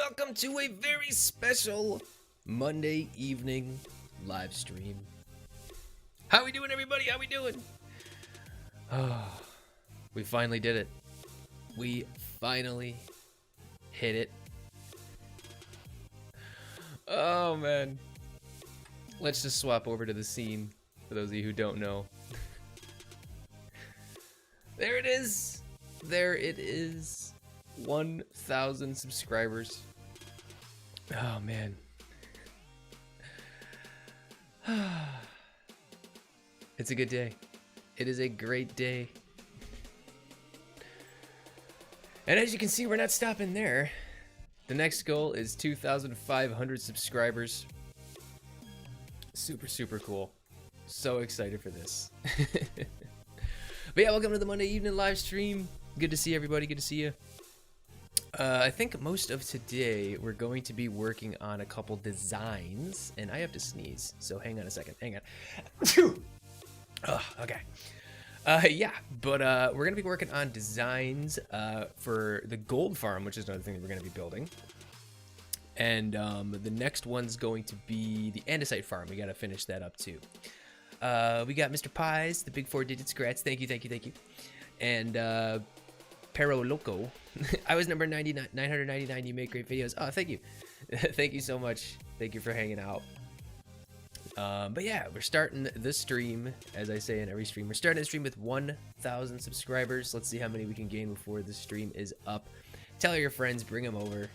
welcome to a very special Monday evening live stream. How we doing, everybody? How we doing? Oh, we finally did it. We finally hit it. Oh man. Let's just swap over to the scene for those of you who don't know. There it is. There it is. 1,000 subscribers. Oh man. It's a good day. It is a great day. And as you can see, we're not stopping there. The next goal is 2,500 subscribers. Super, super cool. So excited for this. But yeah, welcome to the Monday evening live stream. Good to see everybody. Good to see you. I think most of today we're going to be working on a couple designs, and I have to sneeze, so hang on a second. Hang on. Okay. Yeah, but we're gonna be working on designs for the gold farm, which is another thing that we're gonna be building. And the next one's going to be the Andesite farm. We gotta finish that up too. We got Mr. Pies, the big 4-digit scratch. Thank you, thank you, thank you. And Pero Loco. I was number 999. You make great videos. Oh, thank you. Thank you so much. Thank you for hanging out. But yeah, we're starting this stream, as I say in every stream. We're starting the stream with 1,000 subscribers. Let's see how many we can gain before the stream is up. Tell your friends, bring them over.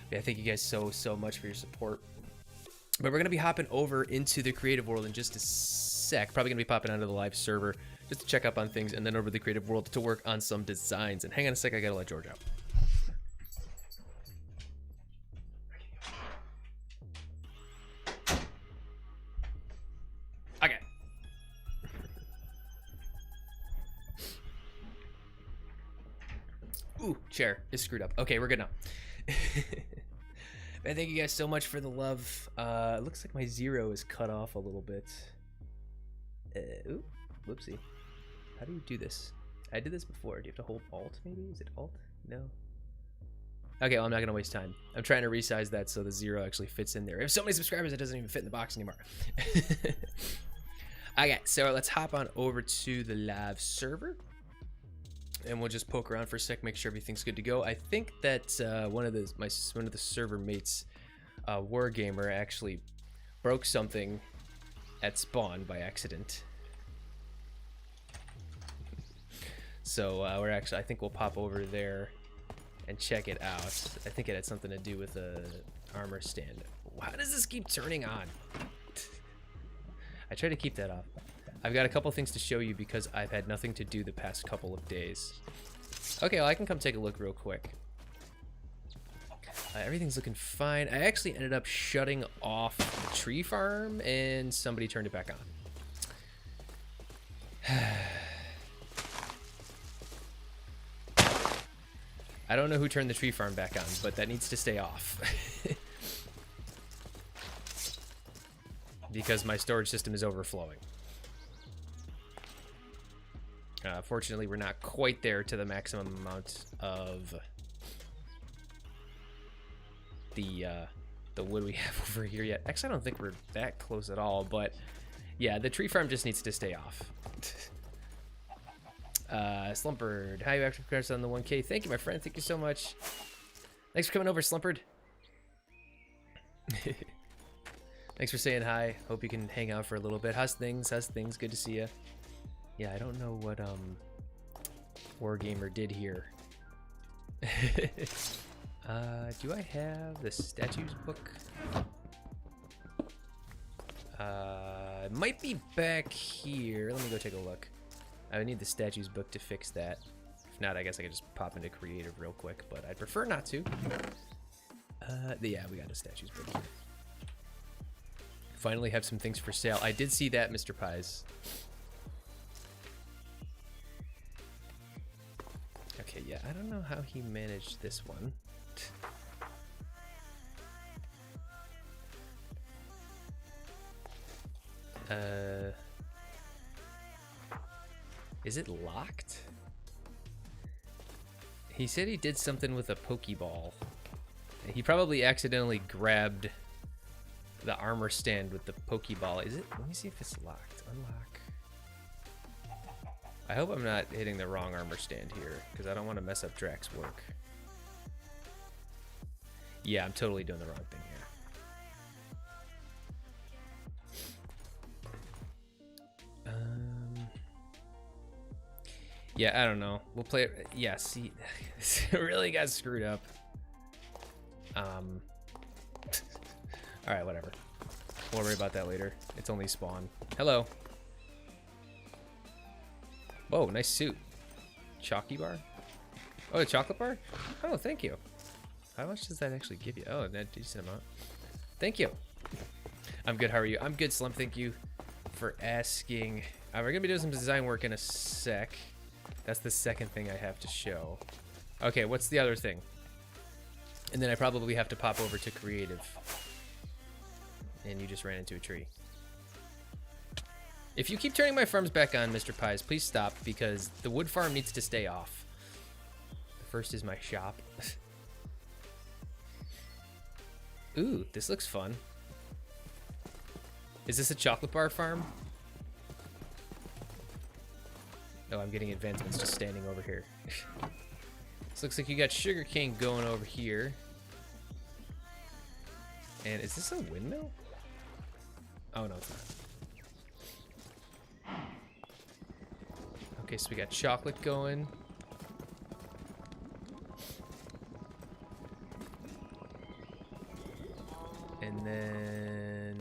Yeah, thank you guys so much for your support. But we're gonna be hopping over into the creative world in just a sec. Probably gonna be popping onto the live server just to check up on things, and then over to the creative world to work on some designs. And hang on a sec, I gotta let George out. Okay. Ooh, chair is screwed up. Okay, we're good now. Man, thank you guys so much for the love. It looks like my 0 is cut off a little bit. Ooh, whoopsie. How do you do this? I did this before. Do you have to hold Alt maybe? Is it Alt? No. Okay, well, I'm not gonna waste time. I'm trying to resize that so the 0 actually fits in there. We have so many subscribers it doesn't even fit in the box anymore. Okay, so let's hop on over to the live server. And we'll just poke around for a sec, make sure everything's good to go. I think that one of the server mates, Wargamer, actually broke something at spawn by accident. So I think we'll pop over there and check it out. I think it had something to do with the armor stand. How does this keep turning on? I try to keep that off. I've got a couple things to show you because I've had nothing to do the past couple of days. Okay, well, I can come take a look real quick. Everything's looking fine. I actually ended up shutting off the tree farm and somebody turned it back on. I don't know who turned the tree farm back on, but that needs to stay off. Because my storage system is overflowing. Fortunately, we're not quite there to the maximum amount of the wood we have over here yet. Actually, I don't think we're that close at all, but yeah, the tree farm just needs to stay off. Slumpard, how you actually congrats on the 1K? Thank you, my friend. Thank you so much. Thanks for coming over, Slumpard. Thanks for saying hi. Hope you can hang out for a little bit. How's things? How's things? Good to see you. Yeah, I don't know what Wargamer did here. Do I have the statues book? It might be back here. Let me go take a look. I would need the statues book to fix that. If not, I guess I could just pop into creative real quick, but I'd prefer not to. Yeah, we got the statues book here. Finally have some things for sale. I did see that, Mr. Pies. Okay, yeah, I don't know how he managed this one. Is it locked? He said he did something with a Pokeball. He probably accidentally grabbed the armor stand with the Pokeball. Is it? Let me see if it's locked. Unlock. I hope I'm not hitting the wrong armor stand here, because I don't want to mess up Drax's work. Yeah, I'm totally doing the wrong thing here. Yeah, I don't know. We'll play it. Yeah, see, it really got screwed up. All right, whatever. We'll worry about that later. It's only spawn. Hello. Whoa, nice suit. Chalky bar? Oh, a chocolate bar? Oh, thank you. How much does that actually give you? Oh, a decent amount. Thank you. I'm good. How are you? I'm good, Slum. Thank you for asking. We're gonna be doing some design work in a sec. That's the second thing I have to show. Okay, what's the other thing? And then I probably have to pop over to creative. And you just ran into a tree. If you keep turning my farms back on, Mr. Pies, please stop, because the wood farm needs to stay off. The first is my shop. Ooh, this looks fun. Is this a chocolate bar farm? Oh, I'm getting advancements just standing over here. This looks like you got sugarcane going over here. And is this a windmill? Oh, no, it's not. Okay, so we got chocolate going. And then...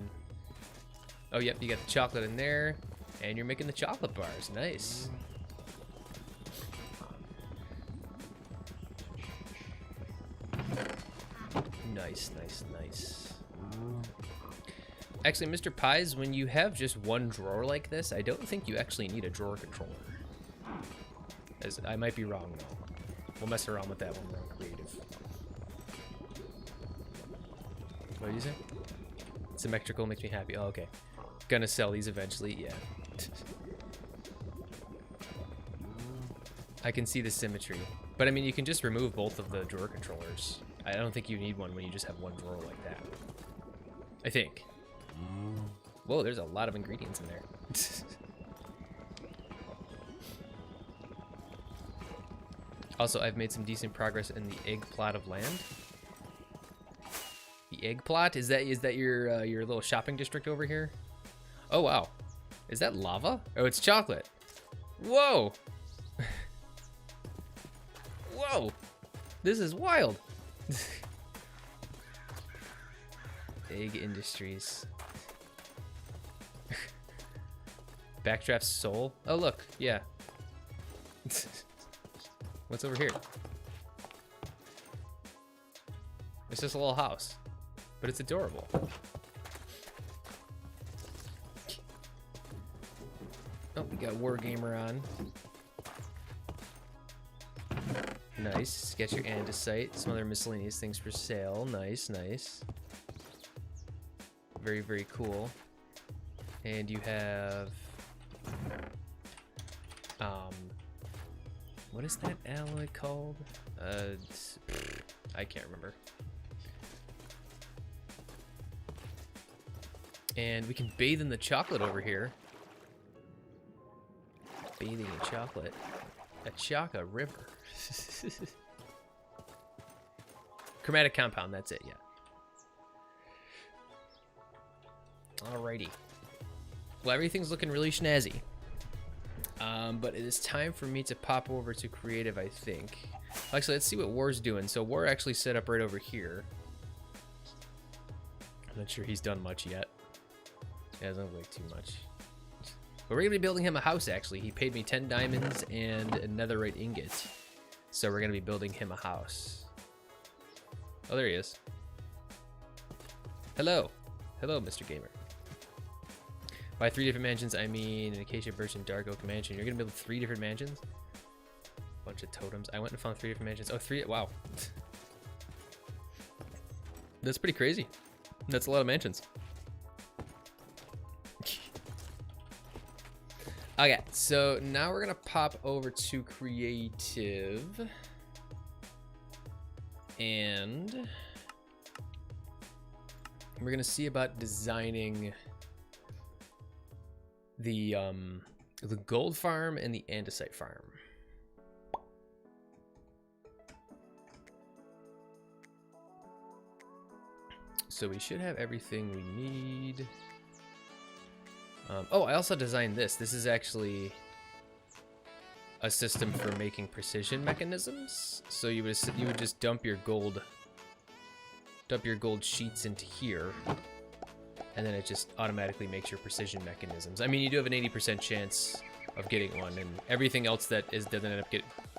Oh, yep, you got the chocolate in there. And you're making the chocolate bars. Nice. Nice, nice, nice. Actually, Mr. Pies, when you have just one drawer like this, I don't think you actually need a drawer controller. As I might be wrong, though. We'll mess around with that when we're on creative. What did you say? Symmetrical makes me happy. Oh, okay. Gonna sell these eventually, yeah. I can see the symmetry. But I mean, you can just remove both of the drawer controllers. I don't think you need one when you just have one drawer like that. I think. Whoa, there's a lot of ingredients in there. Also, I've made some decent progress in the egg plot of land. The egg plot? Is that your little shopping district over here? Oh wow. Is that lava? Oh, it's chocolate. Whoa. Whoa. This is wild. Egg Industries. Backdraft Soul. Oh look, yeah. What's over here? It's just a little house, but it's adorable. Oh, we got Wargamer on. Nice. Get your andesite. Some other miscellaneous things for sale. Nice, nice. Very, very cool. And you have... what is that alloy called? I can't remember. And we can bathe in the chocolate over here. Bathing in chocolate. A Chaka River. Chromatic compound, that's it, yeah. Alrighty. Well, everything's looking really snazzy. But it is time for me to pop over to creative, I think. Actually, let's see what War's doing. So War actually set up right over here. I'm not sure he's done much yet. He hasn't looked too much. But we're gonna be building him a house, actually. He paid me 10 diamonds and a netherite ingot. So we're gonna be building him a house. Oh, there he is. Hello. Hello, Mr. Gamer. By 3 different mansions, I mean an acacia birch and dark oak mansion. You're gonna build 3 different mansions? Bunch of totems. I went and found 3 different mansions. Oh, 3, wow. That's pretty crazy. That's a lot of mansions. Okay, so now we're gonna pop over to creative. And we're gonna see about designing the gold farm and the andesite farm. So we should have everything we need. Oh, I also designed this. This is actually a system for making precision mechanisms. So you would just dump your gold sheets into here, and then it just automatically makes your precision mechanisms. I mean, you do have an 80% chance of getting one, and everything else that doesn't end up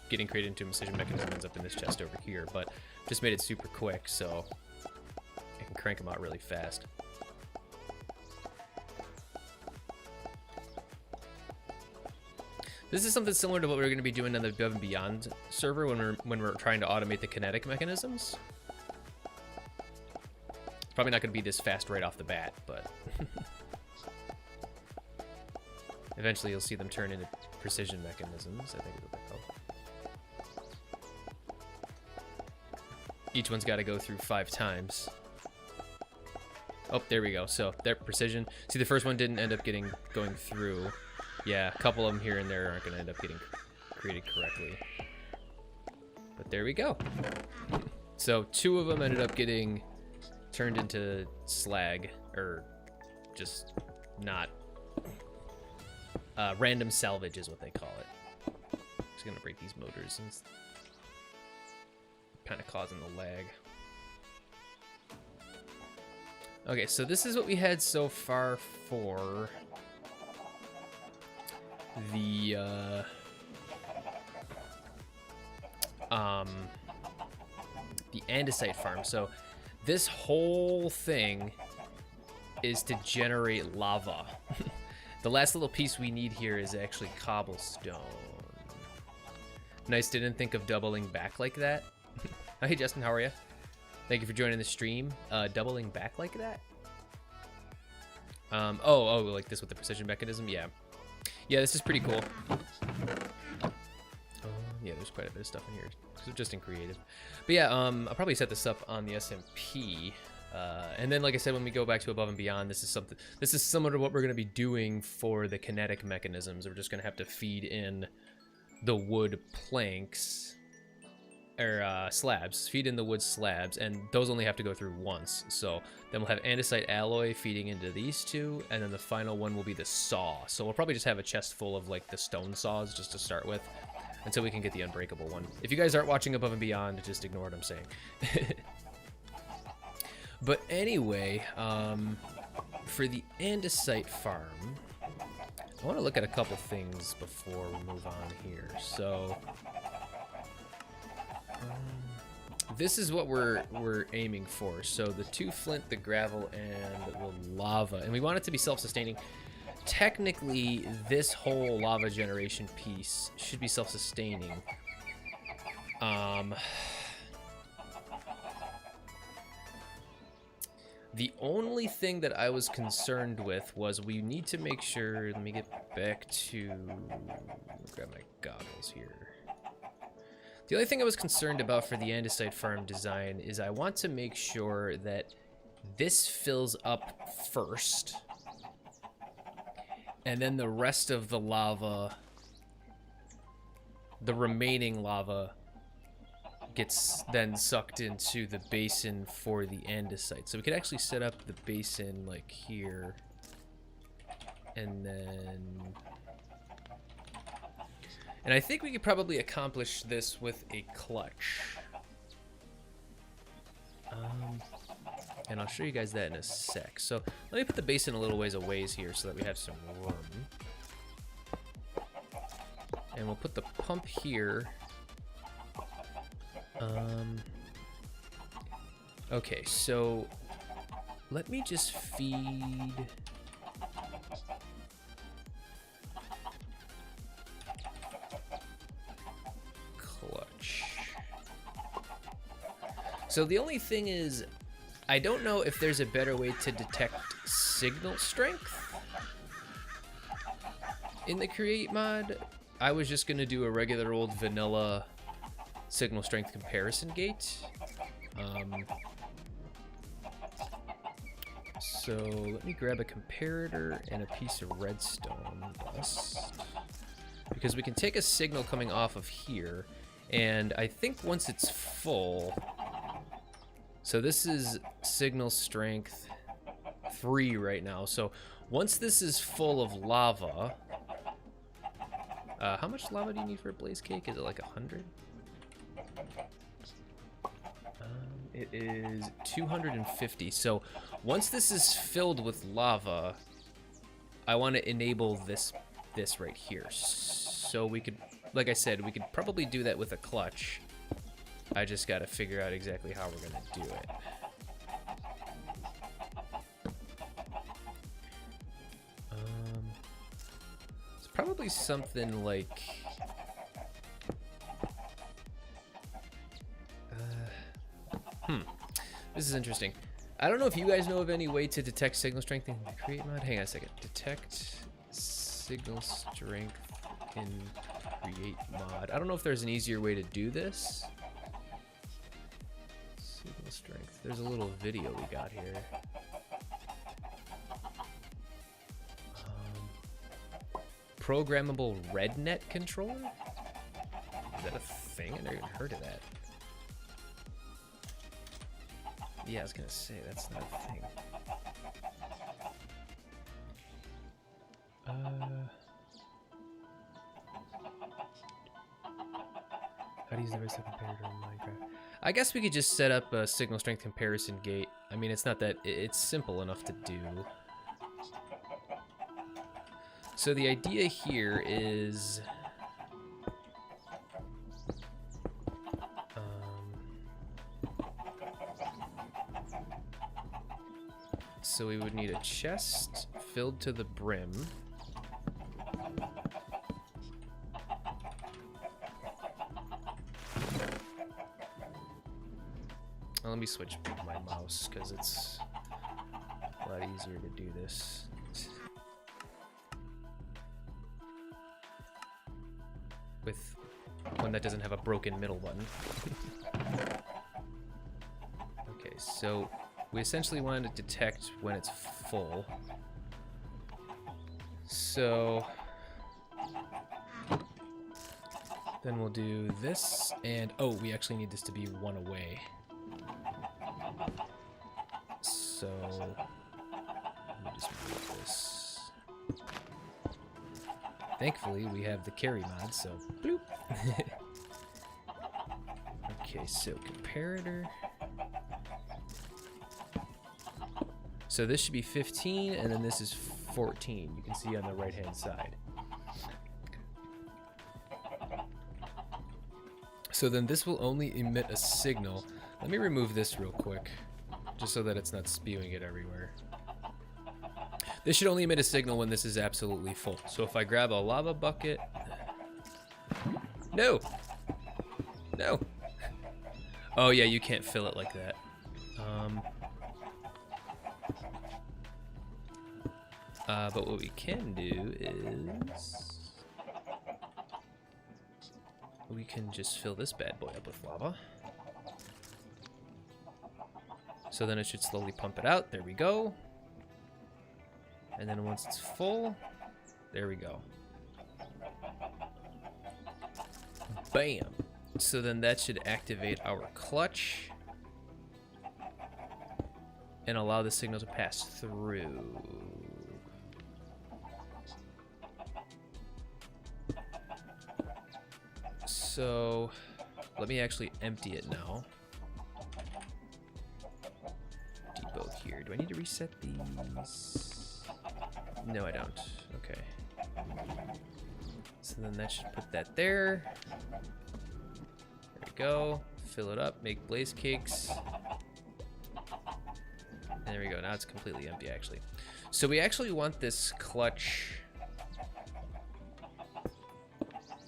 getting created into a precision mechanism ends up in this chest over here. But just made it super quick, so I can crank them out really fast. This is something similar to what we're going to be doing on the Above and Beyond server when we're trying to automate the kinetic mechanisms. It's probably not going to be this fast right off the bat, but eventually you'll see them turn into precision mechanisms, I think is what they're called. Each one's got to go through 5 times. Oh, there we go. So they're precision. See, the first one didn't end up going through. Yeah, a couple of them here and there aren't going to end up getting created correctly. But there we go. So 2 of them ended up getting turned into slag, or just not. Random salvage is what they call it. Just going to break these motors and kind of causing the lag. Okay, so this is what we had so far for the andesite farm. So this whole thing is to generate lava. The last little piece we need here is actually cobblestone. Nice, didn't think of doubling back like that. Hey Justin, how are you? Thank you for joining the stream. Doubling back like that? Oh, like this with the precision mechanism? Yeah. Yeah, this is pretty cool. Yeah, there's quite a bit of stuff in here, so just in creative. But yeah, I'll probably set this up on the SMP. And then, like I said, when we go back to Above and Beyond, this is similar to what we're going to be doing for the kinetic mechanisms. We're just going to have to feed in the wood planks, or slabs, feed in the wood slabs, and those only have to go through once. So then we'll have andesite alloy feeding into these 2, and then the final one will be the saw. So we'll probably just have a chest full of like the stone saws just to start with, until we can get the unbreakable one. If you guys aren't watching Above and Beyond, just ignore what I'm saying. But anyway, for the andesite farm, I want to look at a couple things before we move on here. So this is what we're aiming for. So the 2 flint, the gravel, and the lava, and we want it to be self-sustaining. Technically, this whole lava generation piece should be self-sustaining. The only thing that I was concerned with was we need to make sure, let me get back to, grab my goggles here. The only thing I was concerned about for the andesite farm design is I want to make sure that this fills up first, and then the rest of the lava, the remaining lava, gets then sucked into the basin for the andesite. So we could actually set up the basin like here, and then, and I think we could probably accomplish this with a clutch. And I'll show you guys that in a sec. So let me put the basin a little ways away here so that we have some room. And we'll put the pump here. Okay, so let me just feed clutch. So the only thing is, I don't know if there's a better way to detect signal strength in the Create mod. I was just gonna do a regular old vanilla signal strength comparison gate, So let me grab a comparator and a piece of redstone dust, because we can take a signal coming off of here, and I think once it's full, so this is signal strength 3 right now, so once this is full of lava, how much lava do you need for a blaze cake? Is it like 100? It is 250. So once this is filled with lava, I want to enable this right here. So we could, like I said, we could probably do that with a clutch. I just got to figure out exactly how we're going to do it. It's probably something like... This is interesting. I don't know if you guys know of any way to detect signal strength in the Create mod. Hang on a second. Detect signal strength in Create mod. I don't know if there's an easier way to do this. Signal strength. There's a little video we got here. Programmable RedNet controller? Is that a thing? I never even heard of that. Yeah, I was gonna say, that's not a thing. How to use the rest of the comparator in Minecraft? I guess we could just set up a signal strength comparison gate. I mean, it's not that, it's simple enough to do. So the idea here is... So we would need a chest filled to the brim. Let me switch my mouse because it's a lot easier to do this. With one that doesn't have a broken middle button. Okay, so we essentially wanted to detect when it's full. So then we'll do this, and oh, we actually need this to be 1 away. So let me just move this. Thankfully, we have the carry mod, so bloop. Okay, so comparator. So this should be 15, and then this is 14. You can see on the right-hand side. So then this will only emit a signal. Let me remove this real quick, just so that it's not spewing it everywhere. This should only emit a signal when this is absolutely full. So if I grab a lava bucket... No! No! Oh yeah, you can't fill it like that. But what we can do is... we can just fill this bad boy up with lava. So then it should slowly pump it out. There we go. And then once it's full, there we go. Bam! So then that should activate our clutch and allow the signal to pass through. So let me actually empty it now. Debug here. Do I need to reset these? No, I don't. Okay. So then that should put that there. There we go. Fill it up. Make blaze cakes. And there we go. Now it's completely empty, actually. So we actually want this clutch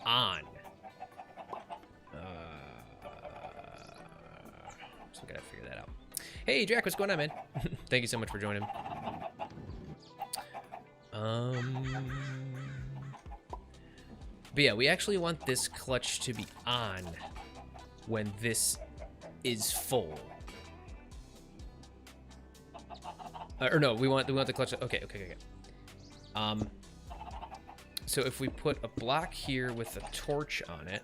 on. So we gotta figure that out. Hey, Jack, what's going on, man? Thank you so much for joining. But yeah, we actually want this clutch to be on when this is full. Or no, we want the clutch. Okay. So if we put a block here with a torch on it,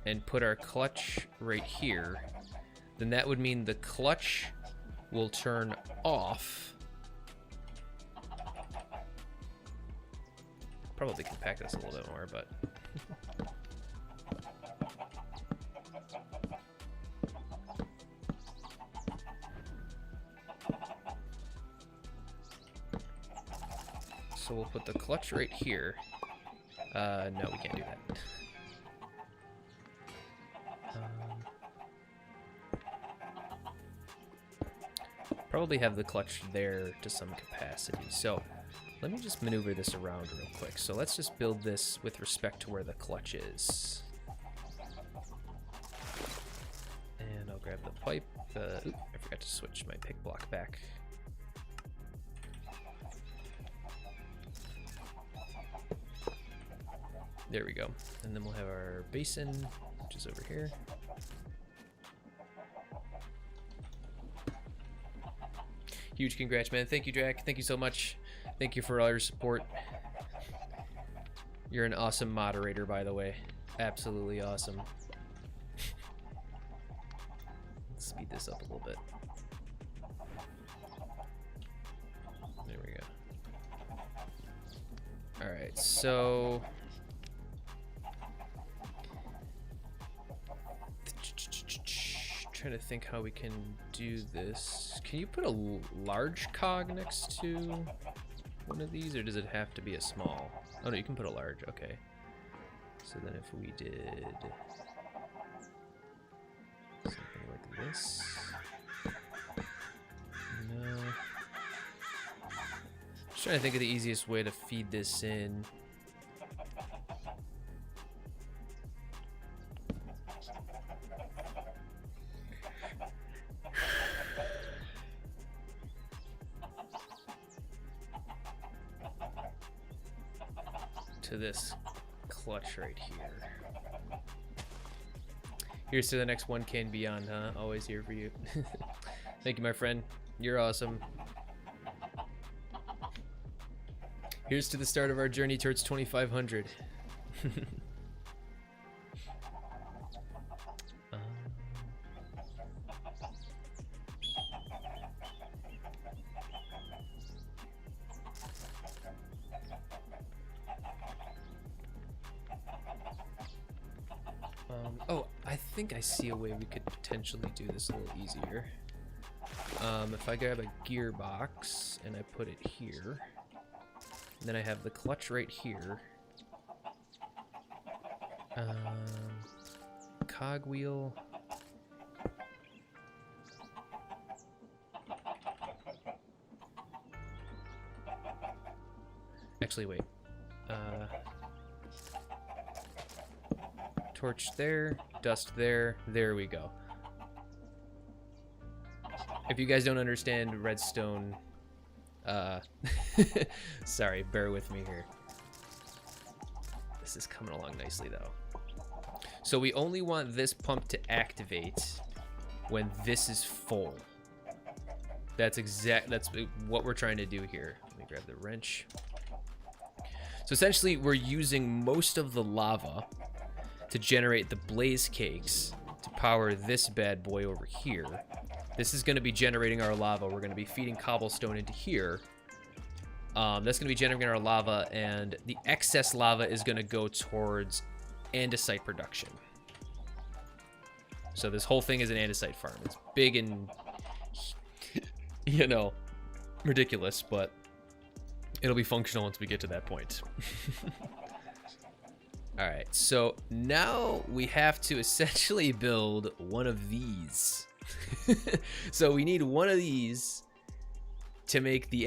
and put our clutch right here, then that would mean the clutch will turn off. Probably compact this a little bit more, but so we'll put the clutch right here. No, we can't do that. Probably have the clutch there to some capacity. So let me just maneuver this around real quick. So let's just build this with respect to where the clutch is. And I'll grab the pipe. Oop, I forgot to switch my pick block back. There we go. And then we'll have our basin, which is over here. Huge congrats, man. Thank you, Jack. Thank you so much. Thank you for all your support. You're an awesome moderator, by the way. Absolutely awesome. Let's speed this up a little bit. There we go. All right, so trying to think how we can do this. Can you put a large cog next to one of these, or does it have to be a small? Oh no, you can put a large. Okay. So then if we did something like this. No. Just trying to think of the easiest way to feed this in. To this clutch right here. Here's to the next one can beyond, huh? Always here for you. Thank you, my friend. You're awesome. Here's to the start of our journey towards 2,500. Oh, I think I see a way we could potentially do this a little easier. If I grab a gearbox and I put it here, and then I have the clutch right here. Cogwheel. Actually, wait. Torch there, dust there, there we go. If you guys don't understand redstone, sorry, bear with me here. This is coming along nicely though. So we only want this pump to activate when this is full. That's what we're trying to do here. Let me grab the wrench. So essentially we're using most of the lava to generate the blaze cakes to power this bad boy over here. This is going to be generating our lava. We're going to be feeding cobblestone into here. That's going to be generating our lava, and the excess lava is going to go towards andesite production. So this whole thing is an andesite farm. It's big and, you know, ridiculous, but it'll be functional once we get to that point. All right, so now we have to essentially build one of these. So we need one of these to make the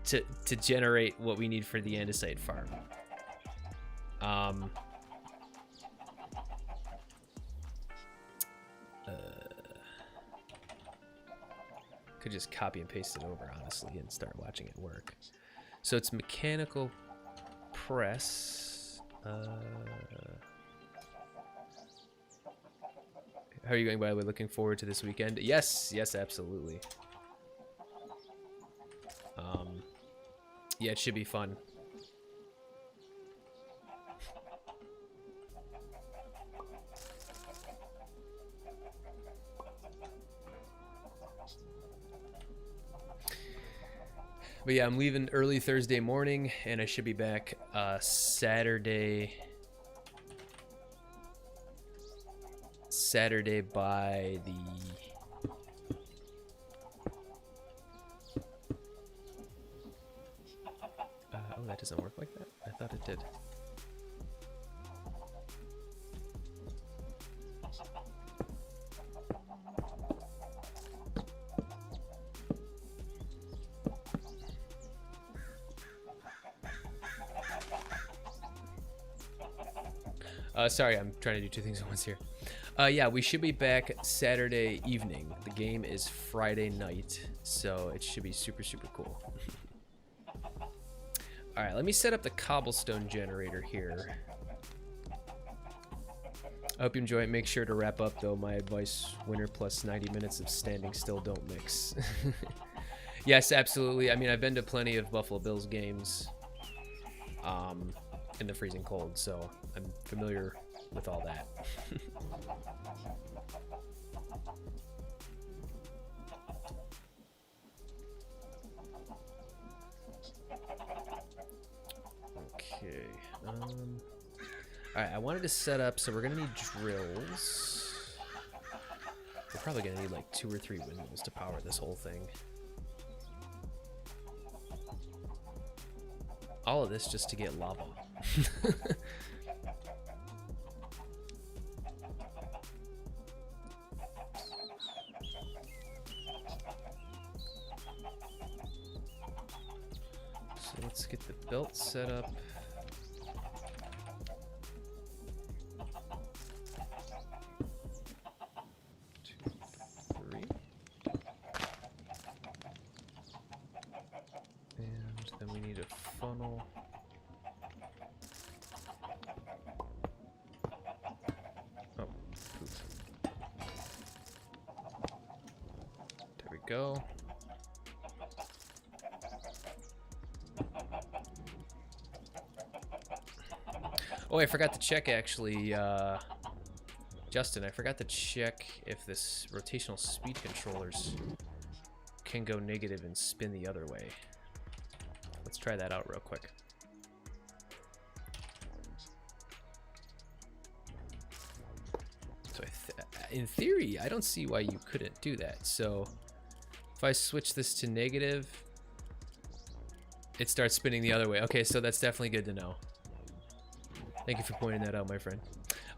to generate what we need for the andesite farm. Could just copy and paste it over, honestly, and start watching it work. So it's mechanical press. How are you going, by the way? Looking forward to this weekend? Yes, yes, absolutely. Yeah, it should be fun. But yeah, I'm leaving early Thursday morning, and I should be back Saturday by the... oh, that doesn't work like that? I thought it did. Sorry, I'm trying to do two things at once here. Yeah, we should be back Saturday evening. The game is Friday night, so it should be super, super cool. All right, let me set up the cobblestone generator here. I hope you enjoy it. Make sure to wrap up, though. My advice, winter plus 90 minutes of standing still, don't mix. Yes, absolutely. I mean, I've been to plenty of Buffalo Bills games in the freezing cold, so I'm familiar with all that. Okay. All right, I wanted to set up, so we're gonna need drills. We're probably gonna need like 2 or 3 windmills to power this whole thing. All of this just to get lava. So let's get the belt set up. Funnel. Oh, poop. There we go. Oh, I forgot to check actually, Justin, I forgot to check if this rotational speed controllers can go negative and spin the other way. Let's try that out real quick. So in theory, I don't see why you couldn't do that. So if I switch this to negative, it starts spinning the other way. Okay, so that's definitely good to know. Thank you for pointing that out, my friend.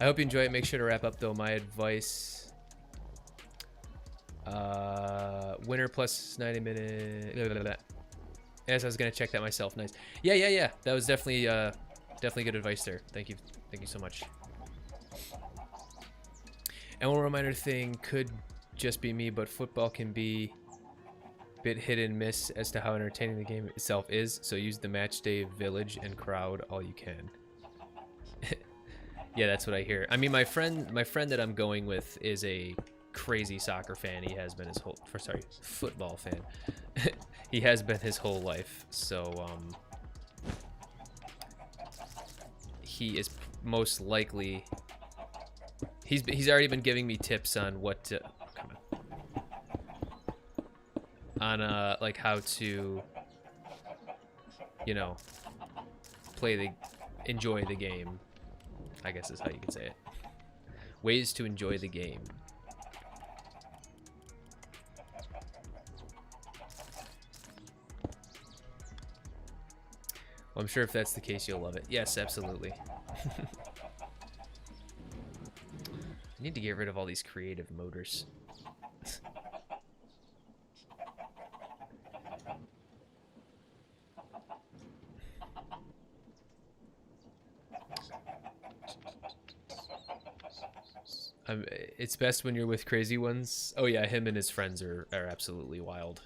I hope you enjoy it. Make sure to wrap up, though. My advice, winter plus 90 minutes. Yes, I was gonna check that myself. Nice. Yeah. That was definitely good advice there. Thank you so much. And one reminder thing, could just be me, but football can be a bit hit and miss as to how entertaining the game itself is. So use the match day village and crowd all you can. Yeah, that's what I hear. I mean, my friend that I'm going with is a crazy soccer fan. He has been his whole, football fan. He has been his whole life. So he is most likely, he's already been giving me tips on what to, like how to, you know, enjoy the game, I guess is how you could say it. Ways to enjoy the game. Well, I'm sure if that's the case, you'll love it. Yes, absolutely. I need to get rid of all these creative motors. It's best when you're with crazy ones. Oh yeah, him and his friends are absolutely wild.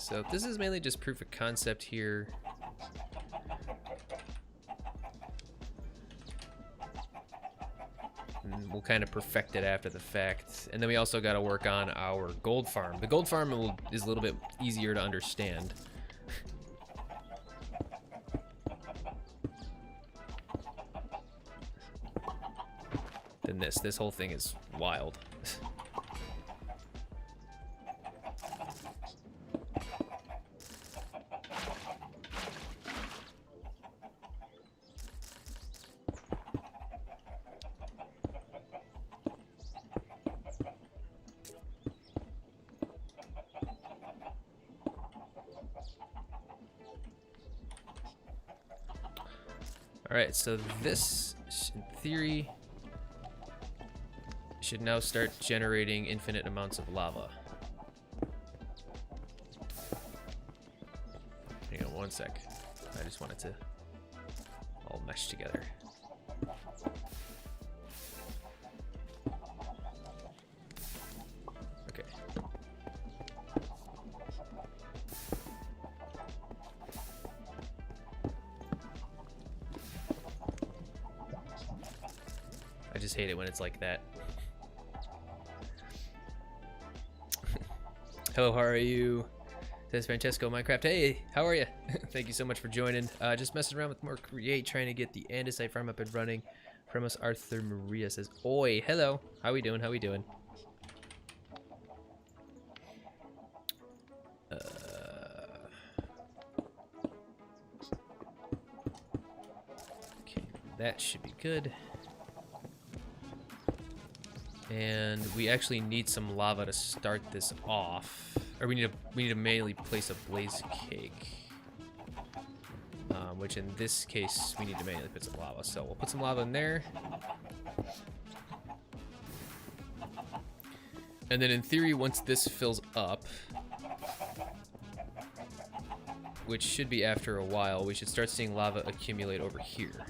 So this is mainly just proof of concept here. And we'll kind of perfect it after the fact. And then we also got to work on our gold farm. The gold farm is a little bit easier to understand. Than this. This whole thing is wild. Alright, so this, in theory, should now start generating infinite amounts of lava. Hang on one sec. I just want it to all mesh together. Okay. I just hate it when it's like that. Hello, how are you? Says Francesco Minecraft. Hey, how are you? Thank you so much for joining. Just messing around with more Create, trying to get the Andesite farm up and running. From us, Arthur Maria says, oi, hello. How we doing? How we doing? Okay, that should be good. And we actually need some lava to start this off. Or we need to manually place a blaze cake. Which in this case, we need to manually put some lava. So we'll put some lava in there. And then in theory, once this fills up, which should be after a while, we should start seeing lava accumulate over here.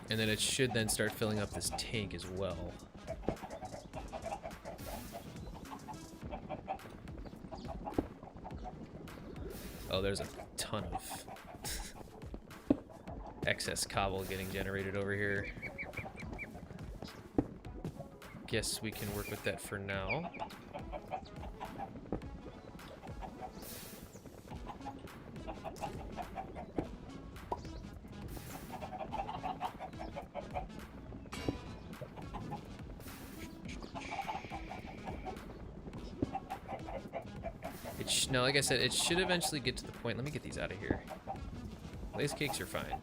And then it should then start filling up this tank as well. Oh, there's a ton of excess cobble getting generated over here. Guess we can work with that for now. No, like I said, it should eventually get to the point. Let me get these out of here. Blaze cakes are fine.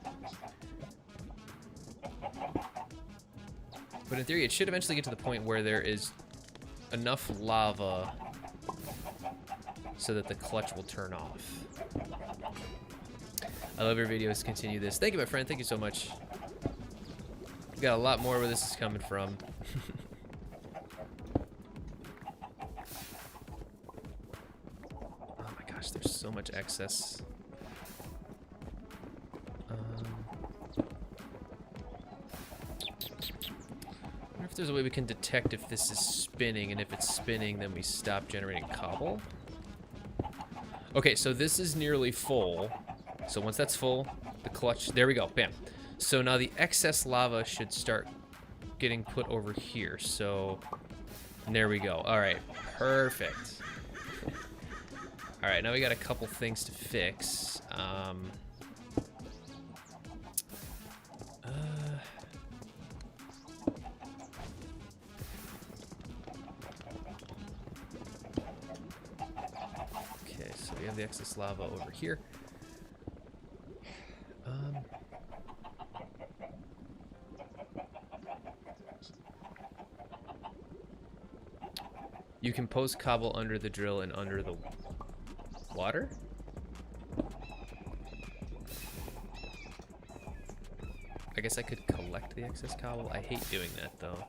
But in theory, it should eventually get to the point where there is enough lava so that the clutch will turn off. I love your videos. Continue this. Thank you, my friend. Thank you so much. We got a lot more where this is coming from. There's so much excess. I wonder if there's a way we can detect if this is spinning, and if it's spinning, then we stop generating cobble. Okay, so this is nearly full. So once that's full, the clutch, there we go, bam. So now the excess lava should start getting put over here. So there we go. All right, perfect. All right, now we got a couple things to fix. Okay, so we have the excess lava over here. You can post cobble under the drill and under the water? I guess I could collect the excess cobble. I hate doing that though.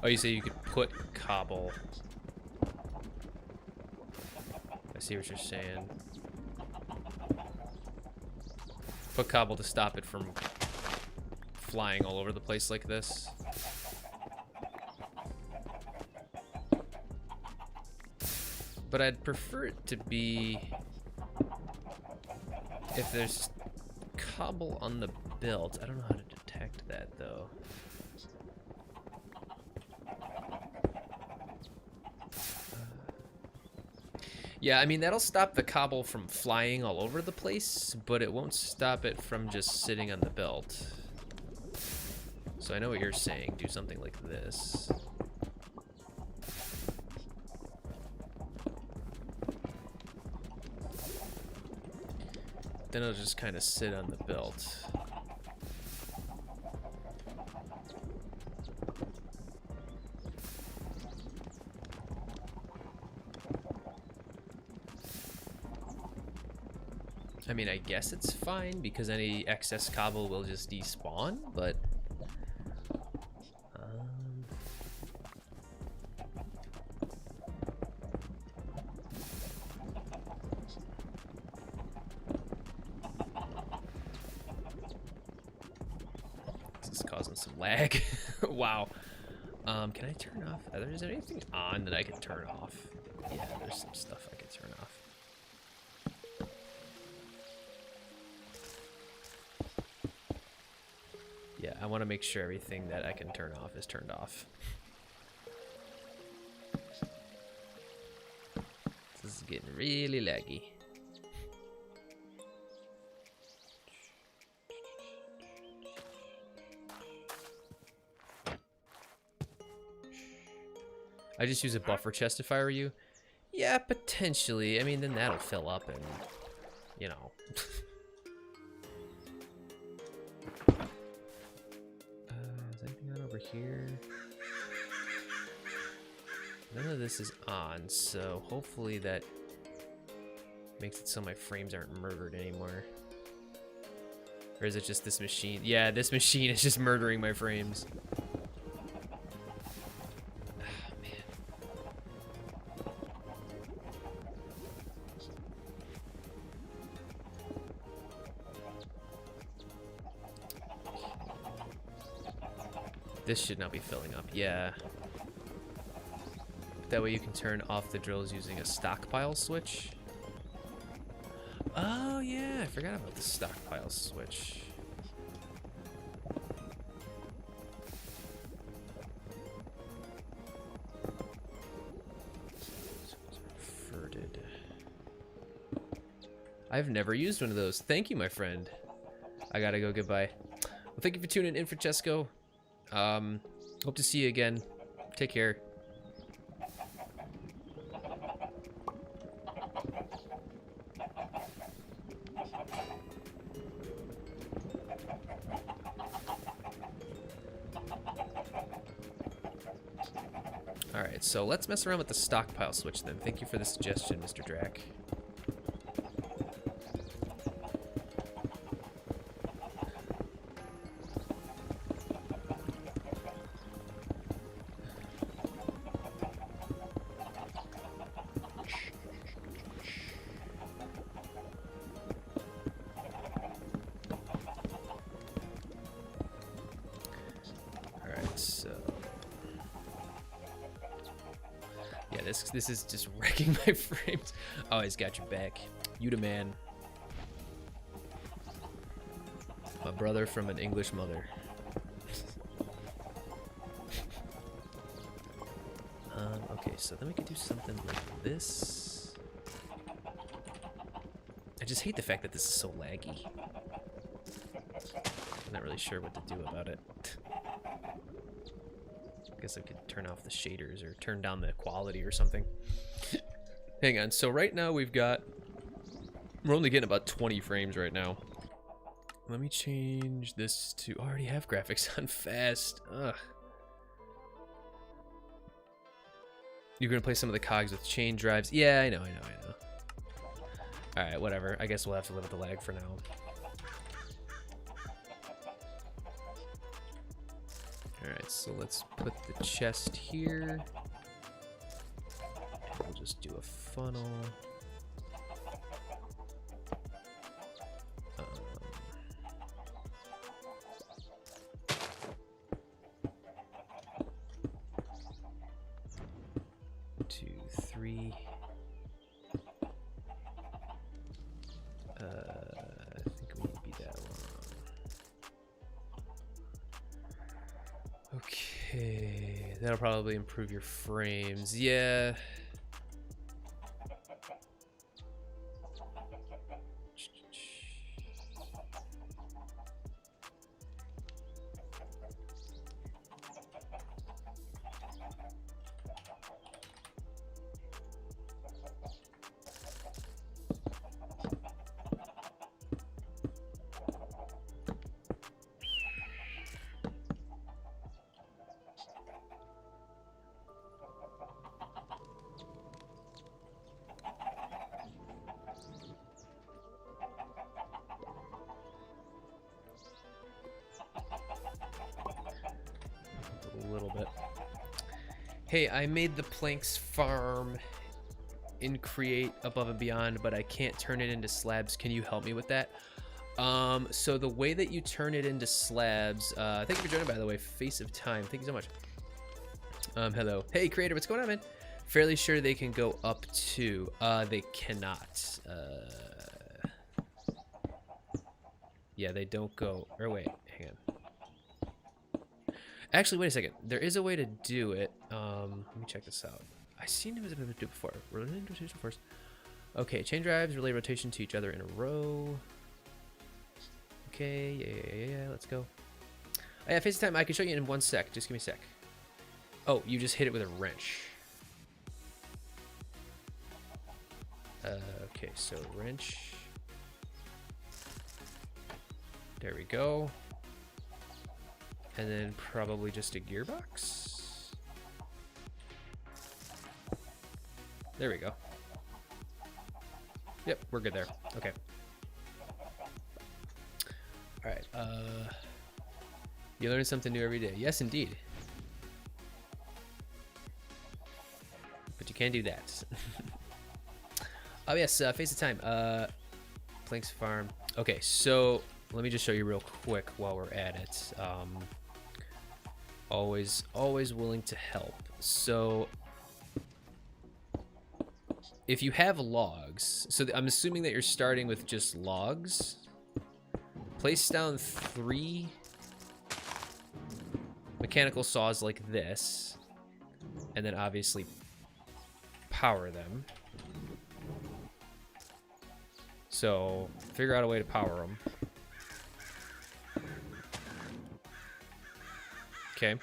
Oh, you say you could put cobble. I see what you're saying. put cobble to stop it from flying all over the place like this. But I'd prefer it to be if there's cobble on the build. I don't know how to detect that though. Yeah, I mean, that'll stop the cobble from flying all over the place, but it won't stop it from just sitting on the belt. So I know what you're saying. Do something like this. Then it'll just kind of sit on the belt. I mean, I guess it's fine because any excess cobble will just despawn, but this is causing some lag. Wow. Can I turn off? Is there anything on that I can turn off? Yeah, there's some stuff I can turn off. Yeah, I want to make sure everything that I can turn off is turned off. This is getting really laggy. I just use a buffer chest if I were you. Yeah, potentially. I mean, then that'll fill up and, you know. Is anything on over here? None of this is on, so hopefully that makes it so my frames aren't murdered anymore. Or is it just this machine? Yeah, this machine is just murdering my frames. This should not be filling up, yeah. That way you can turn off the drills using a stockpile switch. Oh yeah, I forgot about the stockpile switch. Inverted. I've never used one of those. Thank you, my friend. I gotta go, goodbye. Well, thank you for tuning in, Francesco. Hope to see you again. Take care. Alright, so let's mess around with the stockpile switch then. Thank you for the suggestion, Mr. Drac. This is just wrecking my frames. Oh, he's got your back. You the man. My brother from an English mother. Okay, so then we could do something like this. I just hate the fact that this is so laggy. I'm not really sure what to do about it. I guess I could turn off the shaders or turn down the quality or something. Hang on, so right now we're only getting about 20 frames right now. Let me change this to, I already have graphics on fast. Ugh. You're gonna play some of the cogs with chain drives? Yeah, I know. Alright, whatever. I guess we'll have to live with the lag for now. Alright, so let's put the chest here. We'll just do a funnel. 2, 3. I think it won't be that long. Okay, that'll probably improve your frames. Yeah. A little bit. Hey, I made the planks farm in Create Above and Beyond, but I can't turn it into slabs. Can you help me with that? So the way that you turn it into slabs, thank you for joining, by the way, Face of Time. Thank you so much. Hello. Hey, creator, what's going on, man? Fairly sure they can go up to. They cannot. Yeah, they don't go. Or wait, hang on. Actually, wait a second. There is a way to do it. Let me check this out. I seen it was able to do it before. Relay rotation first. Okay, chain drives relay rotation to each other in a row. Okay, yeah. Let's go. Oh, yeah, face of time. I can show you in 1 sec. Just give me a sec. Oh, you just hit it with a wrench. Okay, so wrench. There we go. And then probably just a gearbox. There we go. Yep, we're good there. Okay. All right. You learn something new every day. Yes, indeed. But you can't do that. Oh yes, face of time. Planks farm. Okay, so let me just show you real quick while we're at it. Always willing to help. So if you have logs, so I'm assuming that you're starting with just logs. Place down 3 mechanical saws like this, and then obviously power them. So figure out a way to power them. Okay.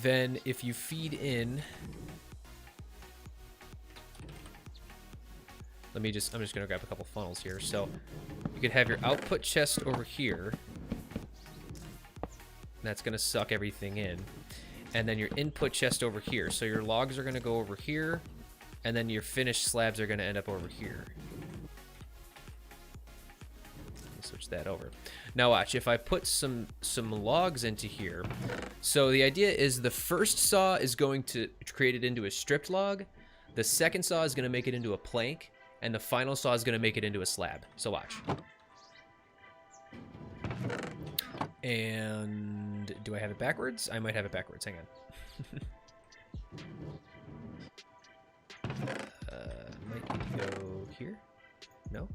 Then if you feed in, I'm just gonna grab a couple funnels here. So you could have your output chest over here. That's gonna suck everything in. And then your input chest over here. So your logs are gonna go over here, and then your finished slabs are gonna end up over here. Switch that over. Now watch, if I put some logs into here. So the idea is the first saw is going to create it into a stripped log. The second saw is going to make it into a plank. And the final saw is going to make it into a slab. So watch. And do I have it backwards? I might have it backwards. Hang on. Might need to go here. No?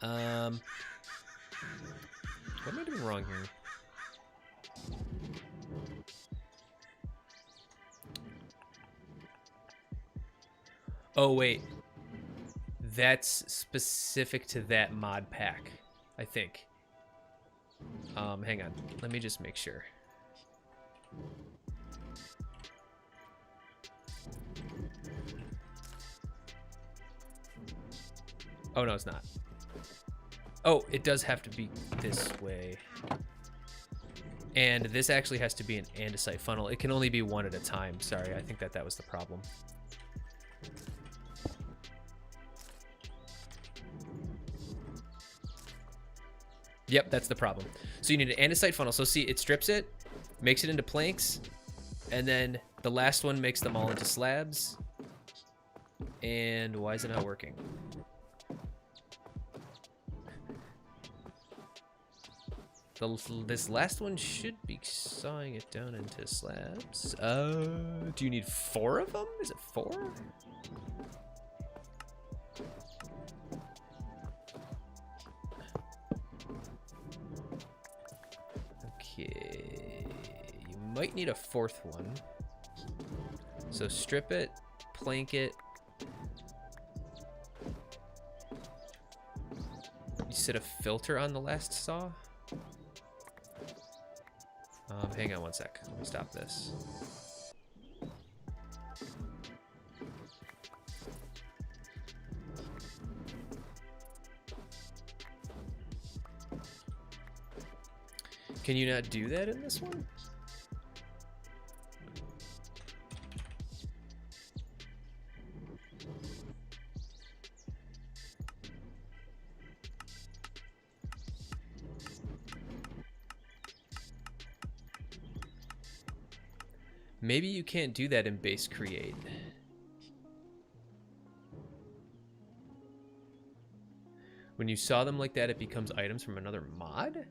What am I doing wrong here? Oh, wait. That's specific to that mod pack, I think. Hang on. Let me just make sure. Oh, no, it's not. Oh, it does have to be this way. And this actually has to be an andesite funnel. It can only be one at a time. Sorry, I think that was the problem. Yep, that's the problem. So you need an andesite funnel. So see, it strips it, makes it into planks, and then the last one makes them all into slabs. And why is it not working? This last one should be sawing it down into slabs. Do you need 4 of them? Is it 4? Okay, you might need a 4th one. So strip it, plank it. You set a filter on the last saw? Hang on one sec. Let me stop this. Can you not do that in this one? Maybe you can't do that in base create. When you saw them like that, it becomes items from another mod?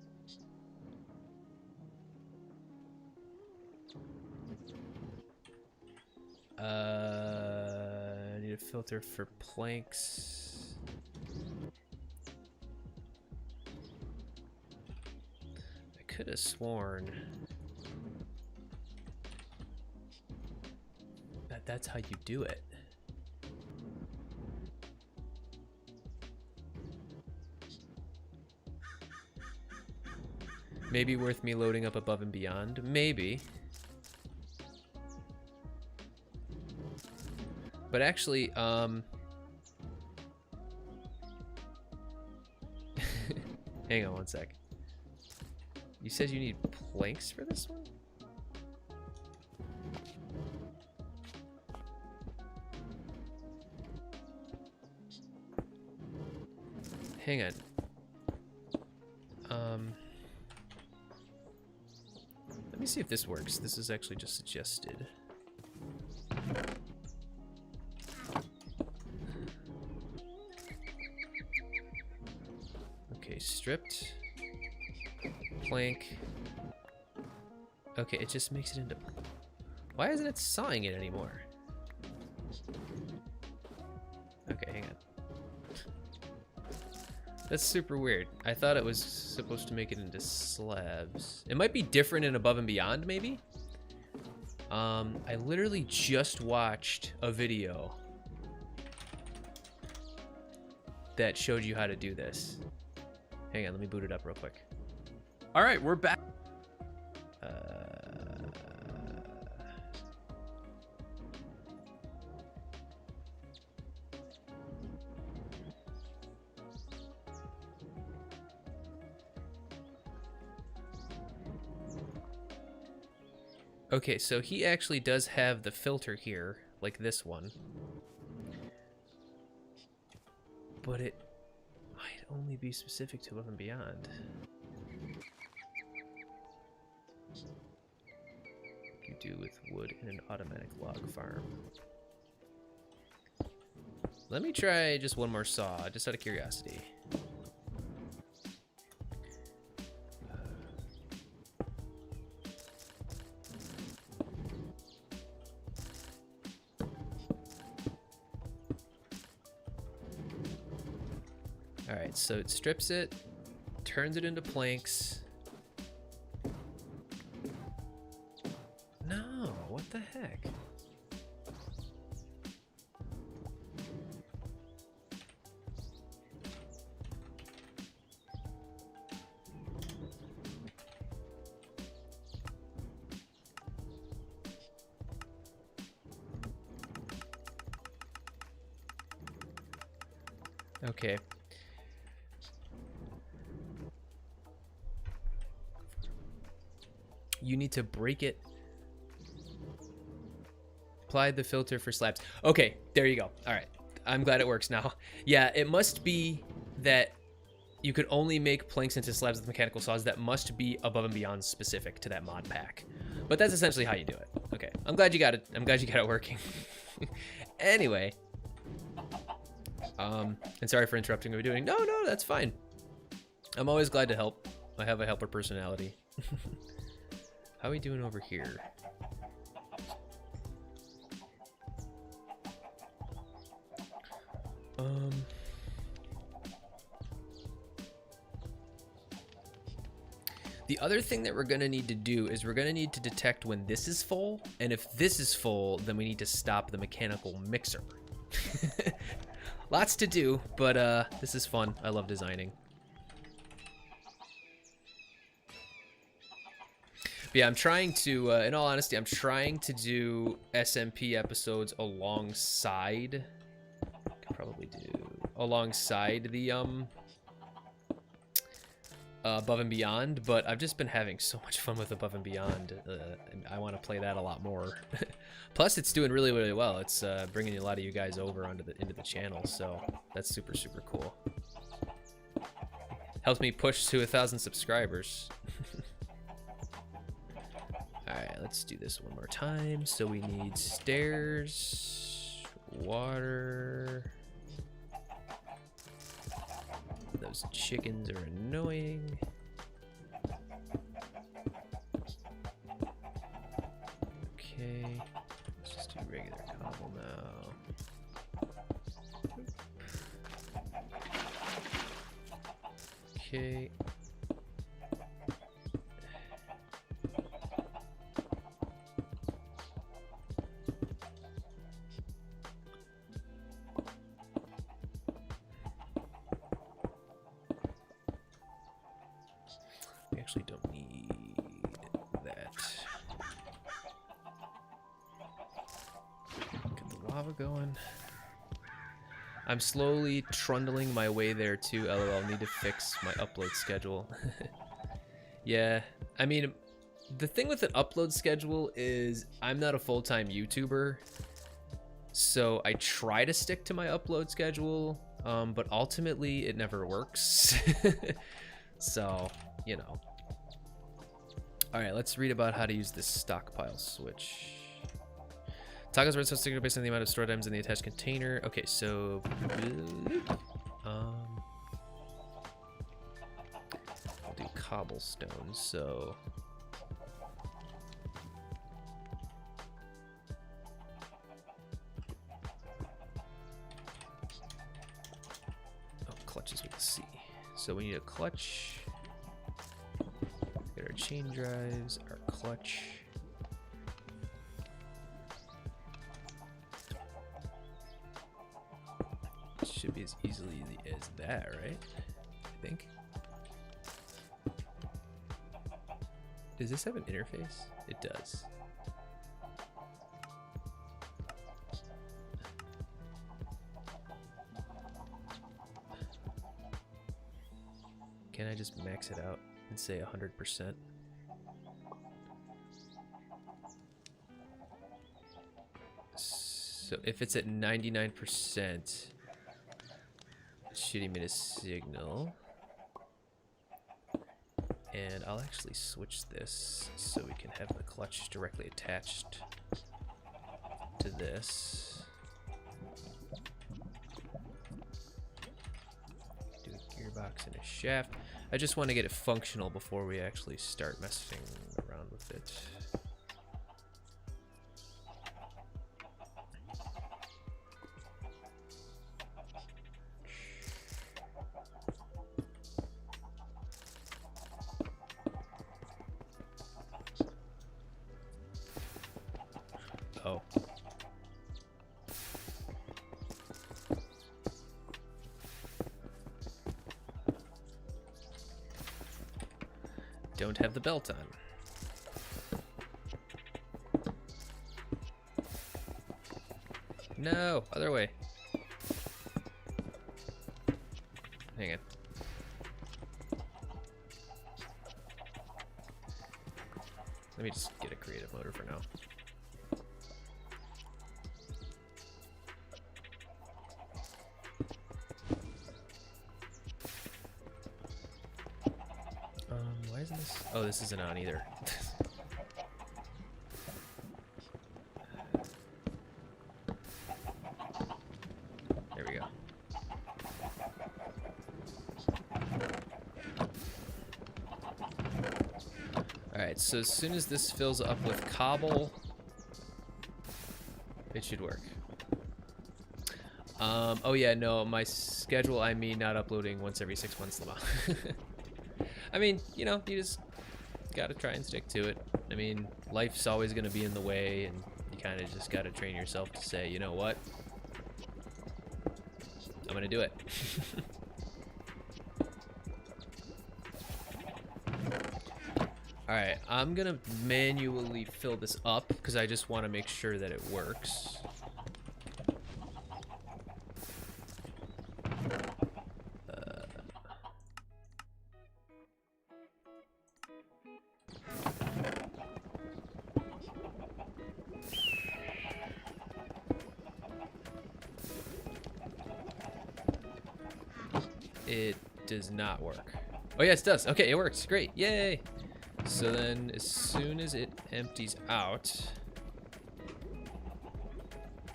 I need a filter for planks. I could have sworn that that's how you do it. Maybe worth me loading up above and beyond. Maybe. But actually, hang on one sec. You said you need planks for this one? Hang on. Let me see if this works. This is actually just suggested. Okay, stripped. Plank. Okay, it just makes it into... Why isn't it sawing it anymore? Okay, hang on. That's super weird. I thought it was supposed to make it into slabs. It might be different in Above and Beyond, maybe? I literally just watched a video that showed you how to do this. Hang on, let me boot it up real quick. All right, we're back. Okay, so he actually does have the filter here, like this one. But it might only be specific to Above and Beyond. You do with wood in an automatic log farm. Let me try just one more saw, just out of curiosity. Alright, so it strips it, turns it into planks. No, what the heck? Okay. You need to break it. Apply the filter for slabs. Okay, there you go. All right. I'm glad it works now. Yeah, it must be that you could only make planks into slabs with mechanical saws. That must be Above and Beyond specific to that mod pack. But that's essentially how you do it. Okay, I'm glad you got it. I'm glad you got it working. Anyway. And sorry for interrupting what we're doing. No, that's fine. I'm always glad to help. I have a helper personality. How are we doing over here? The other thing that we're gonna need to do is we're gonna need to detect when this is full, and if this is full, then we need to stop the mechanical mixer. Lots to do, but this is fun. I love designing. But yeah, I'm trying to, in all honesty, I'm trying to do SMP episodes alongside, could probably do, alongside the, Above and Beyond, but I've just been having so much fun with Above and Beyond, and I want to play that a lot more. Plus, it's doing really, really well. It's bringing a lot of you guys over into the channel, so that's super, super cool. Helps me push to 1,000 subscribers. Alright, let's do this one more time. So we need stairs, water. Those chickens are annoying. Okay, let's just do regular cobble now. Okay. We actually don't need that. Get the lava going. I'm slowly trundling my way there too, LOL. Need to fix my upload schedule. Yeah, I mean, the thing with an upload schedule is I'm not a full-time YouTuber, so I try to stick to my upload schedule, but ultimately it never works. So, you know. Alright, let's read about how to use this stockpile switch. Toggles redstone sticker based on the amount of stored items in the attached container. Okay, so we'll do cobblestone, so clutches with a C. So we need a clutch. Get our chain drives, our clutch. It should be as easily as that, right? I think. Does this have an interface? It does. Can I just max it out and say 100%? So if it's at 99%, it's shooting me a signal. And I'll actually switch this so we can have the clutch directly attached to this. Do a gearbox and a shaft. I just want to get it functional before we actually start messing around with it. Oh. Don't have the belt on. No, other way. Hang on. Let me just get a creative motor for now. Why isn't this? Oh, this isn't on either. There we go. Alright, so as soon as this fills up with cobble, it should work. Oh yeah, no, my schedule, I mean not uploading once every 6 months, Lamar. I mean, you know, you just gotta try and stick to it. I mean, life's always gonna be in the way, and you kind of just gotta train yourself to say, you know what? I'm gonna do it. Alright, I'm gonna manually fill this up because I just want to make sure that it works. It does not work. Oh yes, it does. Okay, it works. Great. Yay! So then as soon as it empties out,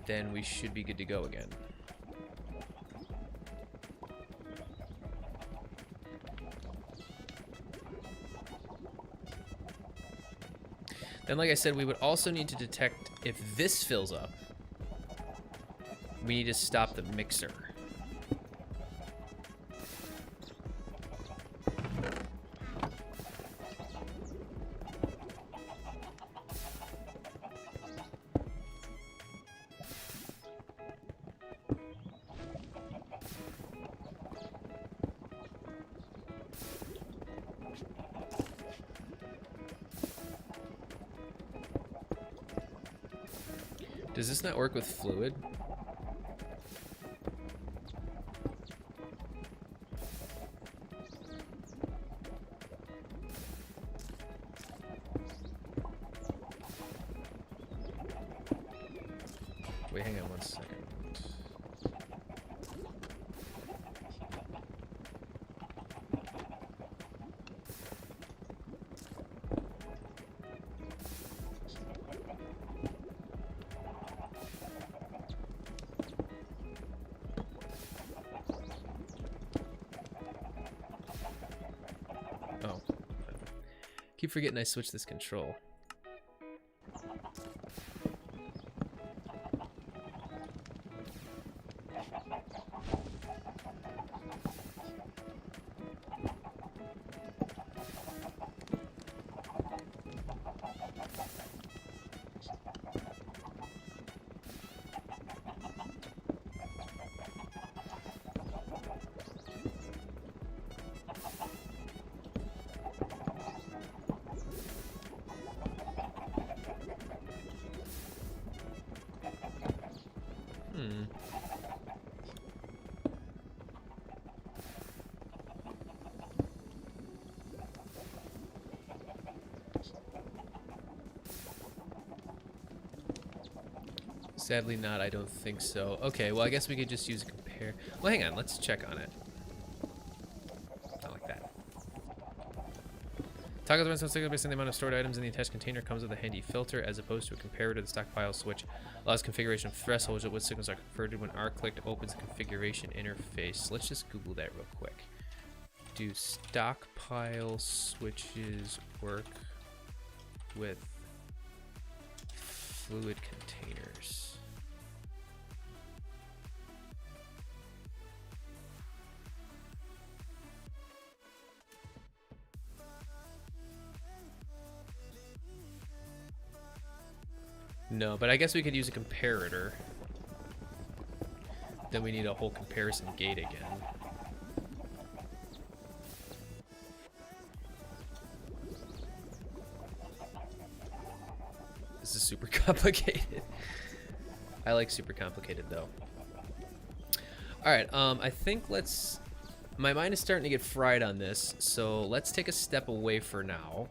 then we should be good to go again. Then, like I said, we would also need to detect if this fills up. We need to stop the mixer. Does this not work with fluid? Wait, hang on one second. Oh. Keep forgetting I switched this control. Sadly not, I don't think so. Okay, well I guess we could just use a compare. Well, hang on, let's check on it. Not like that. Toggle the rest based on the amount of stored items in the attached container comes with a handy filter as opposed to a comparator. The stockpile switch allows configuration of thresholds at which signals are converted when R-clicked opens the configuration interface. Let's just Google that real quick. Do stockpile switches work with fluid containers? No, but I guess we could use a comparator. Then we need a whole comparison gate again. This is super complicated. I like super complicated though. Alright, I think let's... My mind is starting to get fried on this, so let's take a step away for now.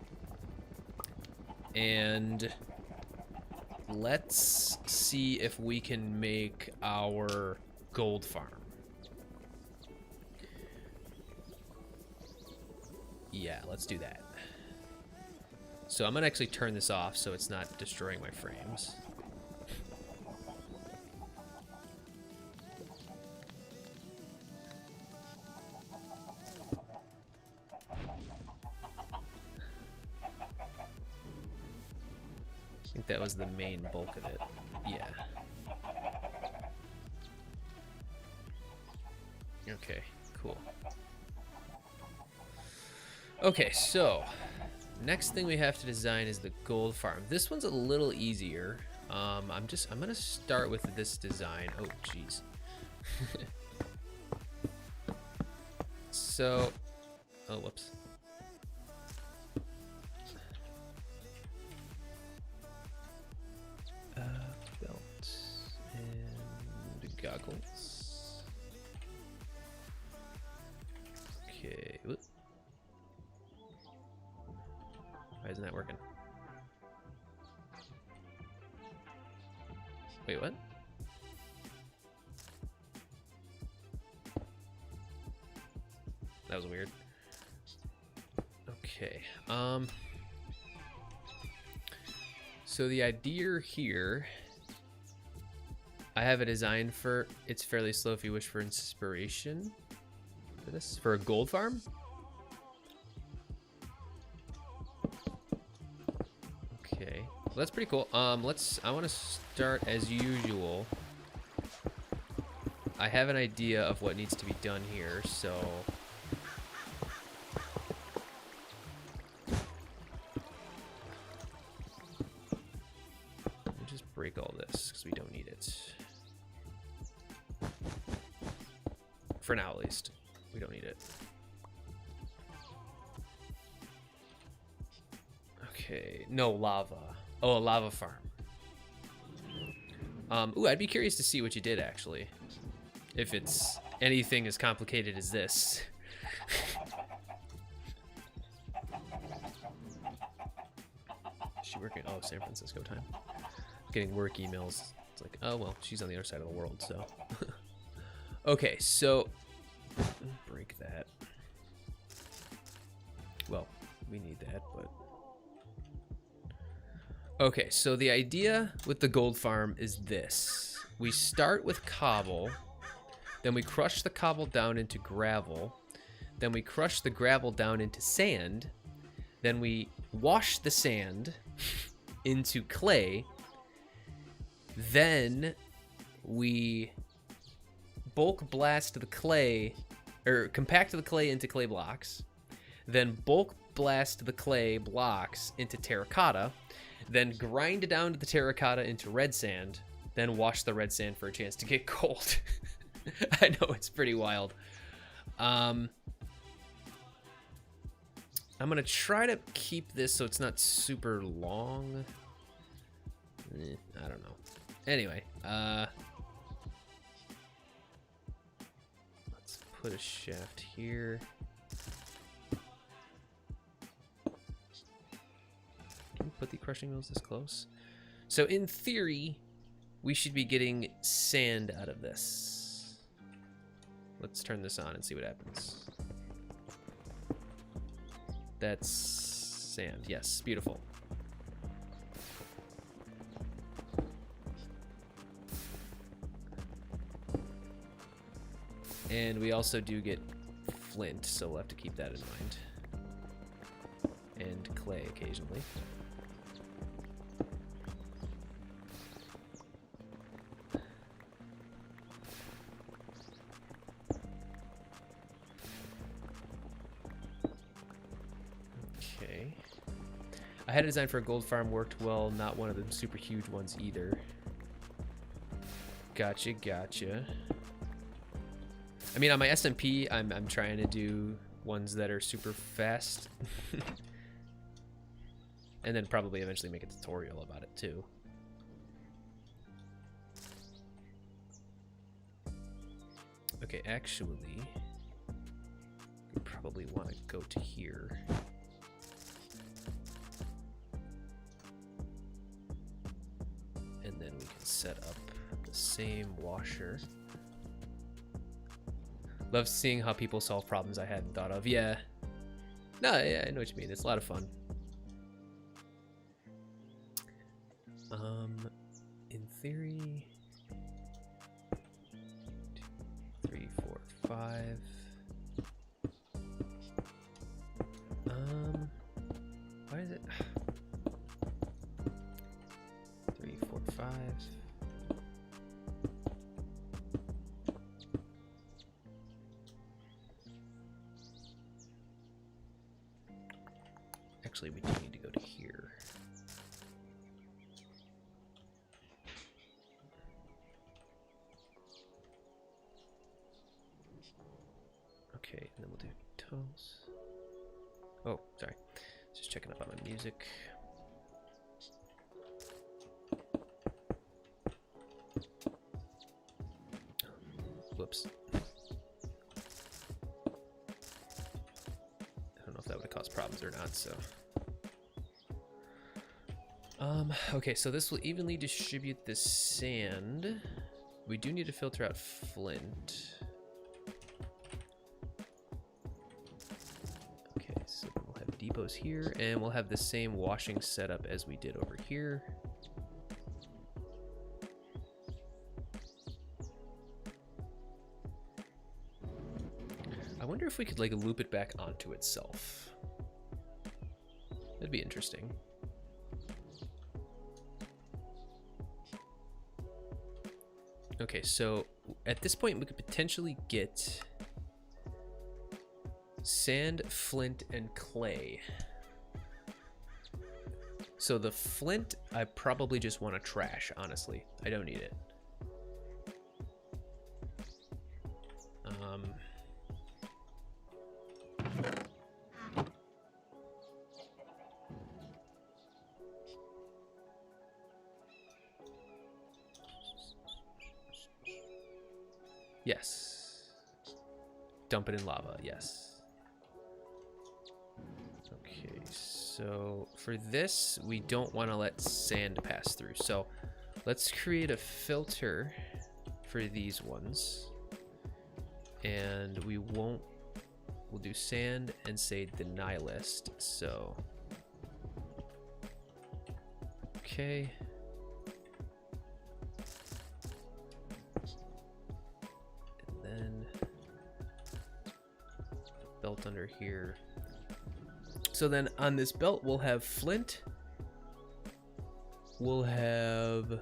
And let's see if we can make our gold farm. Yeah, let's do that. So I'm gonna actually turn this off so it's not destroying my frames. think that was the main bulk of it. Yeah. Okay, cool. Okay, so next thing we have to design is the gold farm. This one's a little easier. I'm gonna start with this design. Oh, jeez. So, oh, whoops. Belt and goggles. Okay. Whoop. Why isn't that working? Wait, what? That was weird. Okay. So the idea here, I have a design for, it's fairly slow if you wish for inspiration for this, for a gold farm. Okay, well, that's pretty cool. I want to start as usual. I have an idea of what needs to be done here, so let me just break all this because we don't need it. For now, at least. We don't need it. Okay, no lava. Oh, a lava farm. Ooh, I'd be curious to see what you did, actually. If it's anything as complicated as this. Is she working? Oh, San Francisco time. Getting work emails. It's like, oh, well, she's on the other side of the world, so. Okay, so break that. Well, we need that, but. Okay, so the idea with the gold farm is this. We start with cobble, then we crush the cobble down into gravel, then we crush the gravel down into sand, then we wash the sand into clay, then we bulk blast the clay, or compact the clay into clay blocks, then bulk blast the clay blocks into terracotta, then grind it down to the terracotta into red sand, then wash the red sand for a chance to get gold. I know, it's pretty wild. I'm gonna try to keep this so it's not super long. I don't know. Anyway, let's put a shaft here. Can we put the crushing wheels this close? So in theory, we should be getting sand out of this. Let's turn this on and see what happens. That's sand. Yes, beautiful. And we also do get flint, so we'll have to keep that in mind. And clay occasionally. Okay. I had a design for a gold farm, worked well, not one of the super huge ones either. Gotcha, gotcha. I mean, on my SMP, I'm trying to do ones that are super fast. And then probably eventually make a tutorial about it too. Okay, actually, we probably want to go to here. And then we can set up the same washer. Love seeing how people solve problems I hadn't thought of. Yeah. No, yeah, I know what you mean. It's a lot of fun. In theory, 2, 3, 4, 5. Why is it? actually, we do need to go to here. Okay, and then we'll do toes. Oh, sorry. Just checking up on my music. Whoops. I don't know if that would have caused problems or not, so. Okay, so this will evenly distribute the sand. We do need to filter out flint. Okay, so we'll have depots here, and we'll have the same washing setup as we did over here. I wonder if we could like loop it back onto itself. That'd be interesting. Okay, so at this point we could potentially get sand, flint, and clay. So the flint, I probably just want to trash, honestly. I don't need it. Yes. Dump it in lava, yes. Okay, so for this, we don't want to let sand pass through. So let's create a filter for these ones. And we'll do sand and say deny list. So, okay. Belt under here. So then on this belt we'll have flint. We'll have,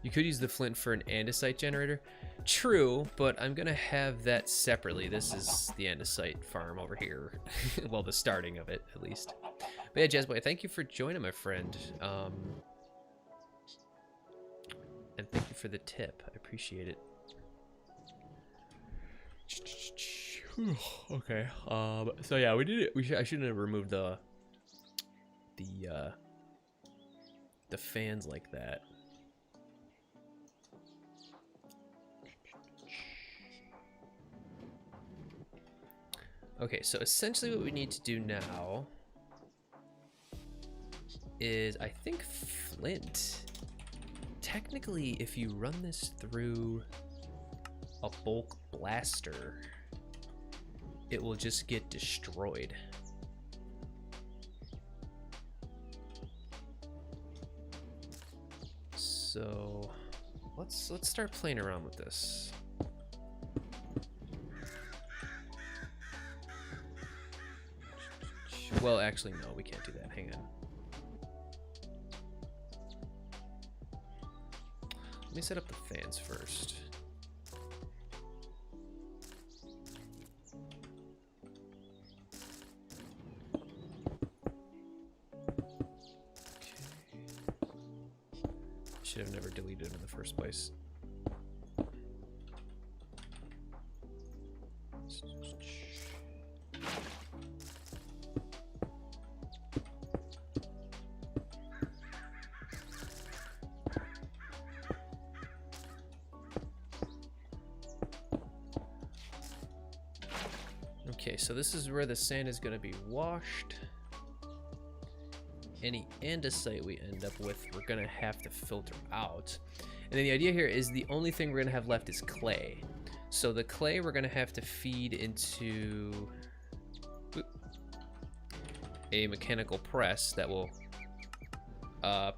you could use the flint for an andesite generator. True, but I'm gonna have that separately. This is the andesite farm over here. Well, the starting of it at least. But yeah, Jazzboy, thank you for joining, my friend. And thank you for the tip. I appreciate it. Okay. So yeah, we did it. I shouldn't have removed the fans like that. Okay, so essentially what we need to do now is, I think, flint. Technically, if you run this through a bulk blaster, it will just get destroyed. So let's start playing around with this. Well, actually, no, we can't do that. Hang on. Let me set up the fans first. Should have never deleted it in the first place. Okay, so this is where the sand is going to be washed. Any andesite we end up with, we're going to have to filter out. And then the idea here is the only thing we're going to have left is clay. So the clay we're going to have to feed into a mechanical press that will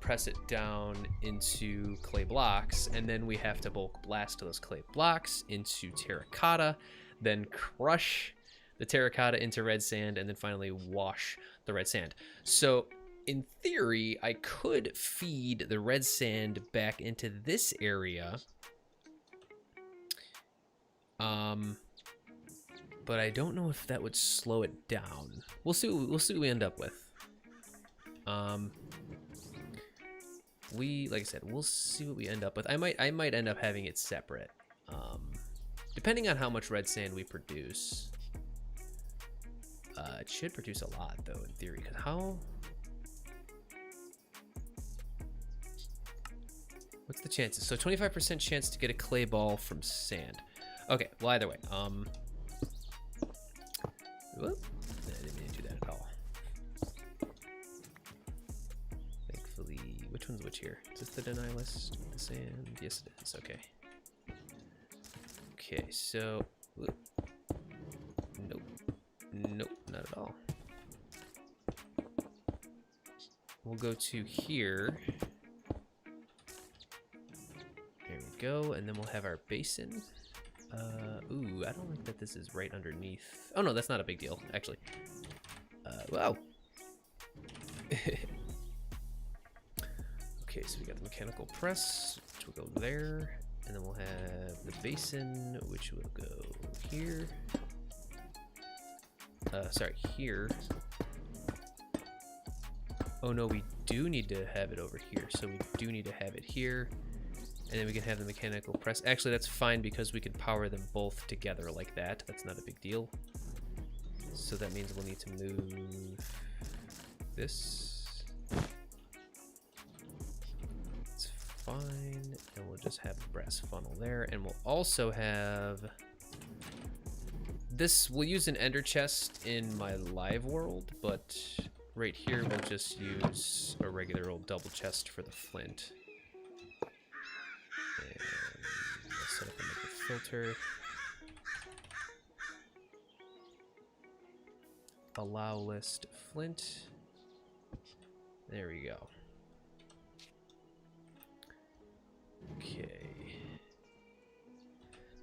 press it down into clay blocks, and then we have to bulk blast those clay blocks into terracotta, then crush the terracotta into red sand, and then finally wash the red sand. So in theory, I could feed the red sand back into this area. but I don't know if that would slow it down. We'll see what we end up with. Like I said, we'll see what we end up with. I might end up having it separate. Depending on how much red sand we produce. It should produce a lot though in theory, because what's the chances? So 25% chance to get a clay ball from sand. Okay, well either way. Whoop. I didn't mean to do that at all. Thankfully, which one's which here? Is this the deny list? The sand? Yes it is, okay. Okay, so, whoop. Nope. Nope, not at all. We'll go to here. There we go, and then we'll have our basin. Ooh, I don't like that this is right underneath. Oh no, that's not a big deal, actually. Wow. Okay, so we got the mechanical press, which will go there, and then we'll have the basin, which will go here. Sorry, here. Oh no, we do need to have it over here, so we do need to have it here. And then we can have the mechanical press. Actually, that's fine because we can power them both together like that. That's not a big deal. So that means we'll need to move this. It's fine. And we'll just have the brass funnel there. And we'll also have this. We'll use an ender chest in my live world, but right here we'll just use a regular old double chest for the flint. And we'll set up another filter. Allow list flint. There we go. Okay.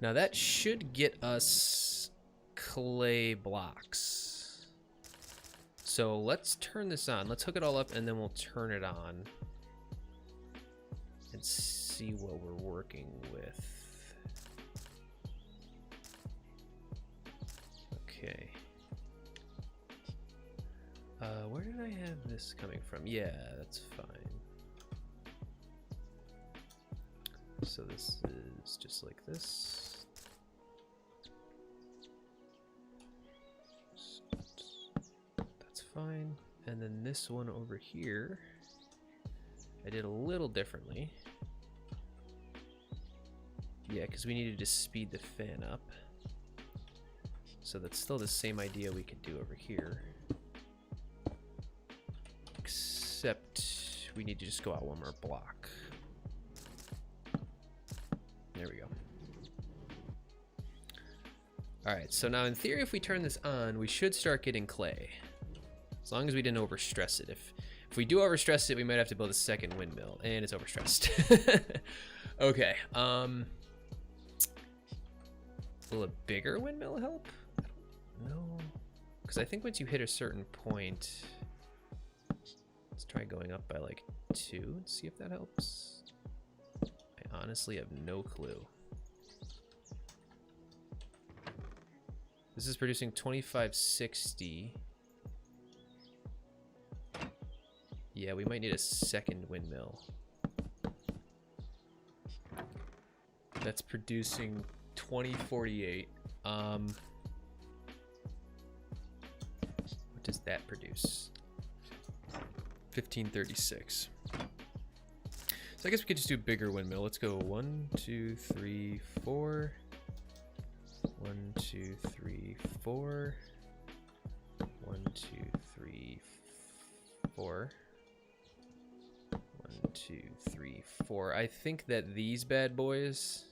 Now that should get us clay blocks. So let's turn this on. Let's hook it all up and then we'll turn it on and see what we're working with. Okay. Where did I have this coming from? Yeah, that's fine. So this is just like this. That's fine. And then this one over here, I did a little differently. Yeah, because we needed to speed the fan up. So that's still the same idea we could do over here. Except we need to just go out one more block. There we go. Alright, so now in theory if we turn this on, we should start getting clay. As long as we didn't overstress it. If we do overstress it, we might have to build a second windmill, and it's overstressed. Okay, will a bigger windmill help? I don't know. Because I think once you hit a certain point, let's try going up by like 2 and see if that helps. I honestly have no clue. This is producing 2560. Yeah, we might need a second windmill. That's producing 2048. What does that produce? 1536. So I guess we could just do a bigger windmill. Let's go 1, 2, 3, 4. 1, 2, 3, 4. 1, 2, 3, 4. 1, 2, 3, 4. I think that these bad boys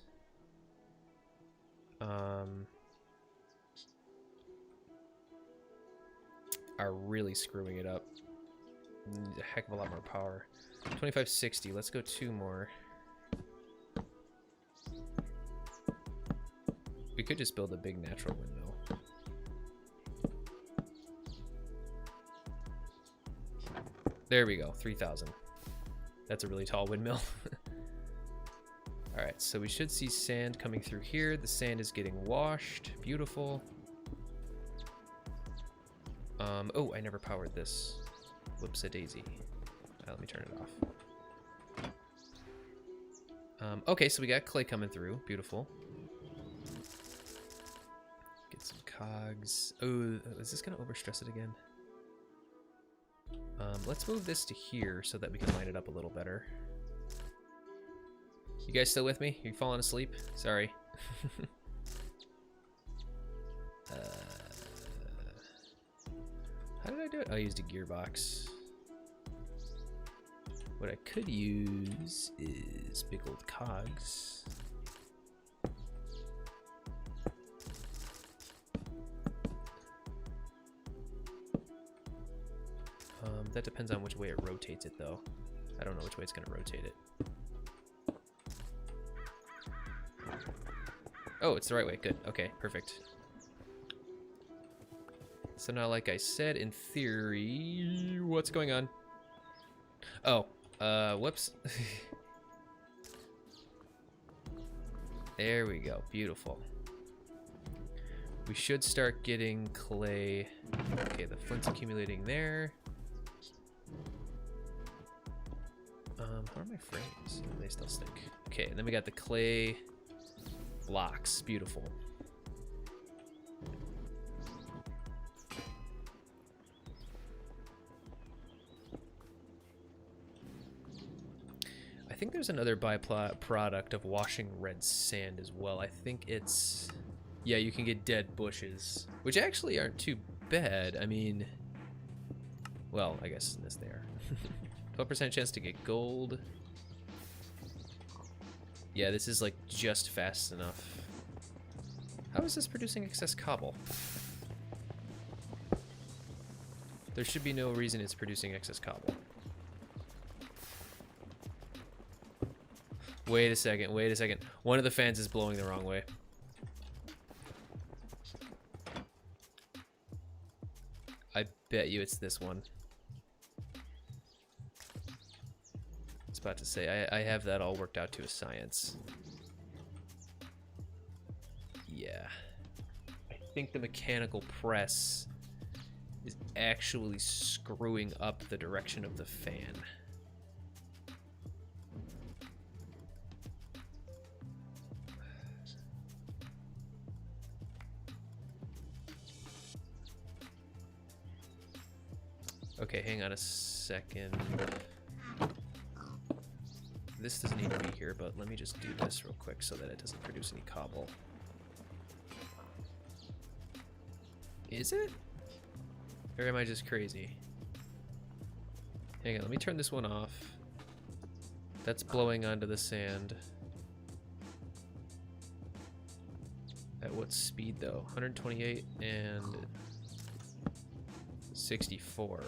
are really screwing it up. Need a heck of a lot more power. 2560. Let's go 2 more. We could just build a big natural windmill. There we go. 3000. That's a really tall windmill. Alright, so we should see sand coming through here. The sand is getting washed. Beautiful. Oh, I never powered this. Whoops-a-daisy. Let me turn it off. Okay, so we got clay coming through. Beautiful. Get some cogs. Oh, is this going to overstress it again? Let's move this to here so that we can line it up a little better. You guys still with me? You falling asleep? Sorry. How did I do it? I used a gearbox. What I could use is big old cogs. That depends on which way it rotates it, though. I don't know which way it's going to rotate it. Oh, it's the right way. Good. Okay, perfect. So now, like I said, in theory, what's going on? Oh, whoops. There we go. Beautiful. We should start getting clay. Okay, the flint's accumulating there. How are my frames? Oh, they still stick. Okay, and then we got the clay blocks. Beautiful. I think there's another byproduct of washing red sand as well. I think it's... Yeah, you can get dead bushes, which actually aren't too bad. I mean... Well, I guess in this they are. 12% chance to get gold. Yeah, this is like just fast enough. How is this producing excess cobble? There should be no reason it's producing excess cobble. Wait a second, wait a second. One of the fans is blowing the wrong way. I bet you it's this one. I was about to say, I have that all worked out to a science. Yeah. I think the mechanical press is actually screwing up the direction of the fan. Okay, hang on a second. This doesn't need to be here, but let me just do this real quick so that it doesn't produce any cobble. Is it? Or am I just crazy? Hang on, let me turn this one off. That's blowing onto the sand. At what speed though? 128 and 64.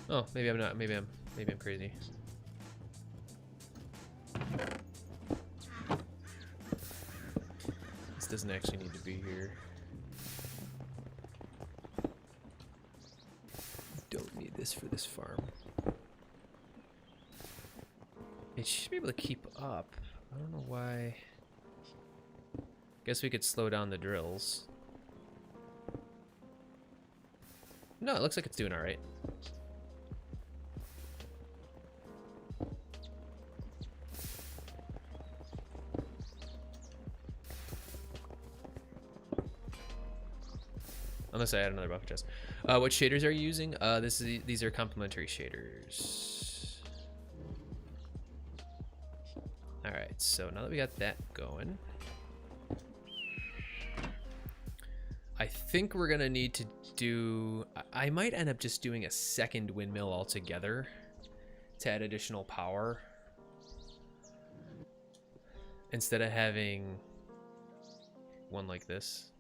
Oh, maybe I'm not. Maybe I'm crazy. This doesn't actually need to be here. Don't need this for this farm. It should be able to keep up. I don't know why. Guess we could slow down the drills. No, it looks like it's doing all right. Unless I add another buffer chest. What shaders are you using? These are complementary shaders. All right, so now that we got that going, I think we're gonna need to do. I might end up just doing a second windmill altogether to add additional power instead of having one like this.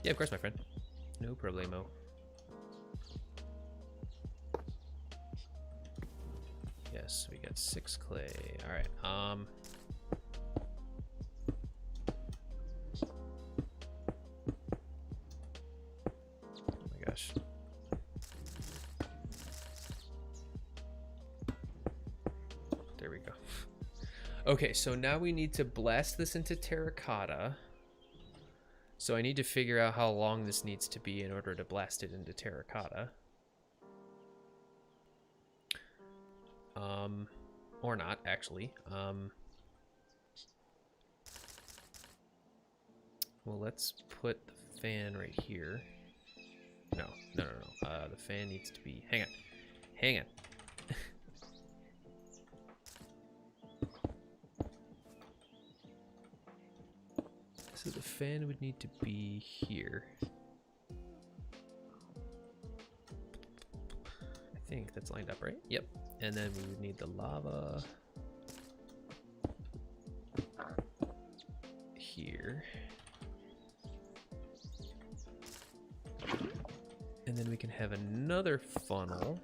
Yeah, of course, my friend. No problemo. Yes, we got 6 clay. All right. Okay, so now we need to blast this into terracotta. So I need to figure out how long this needs to be in order to blast it into terracotta. Or not, actually. Well, let's put the fan right here. No. The fan needs to be... Hang on. So the fan would need to be here. I think that's lined up, right? Yep. And then we would need the lava here. And then we can have another funnel.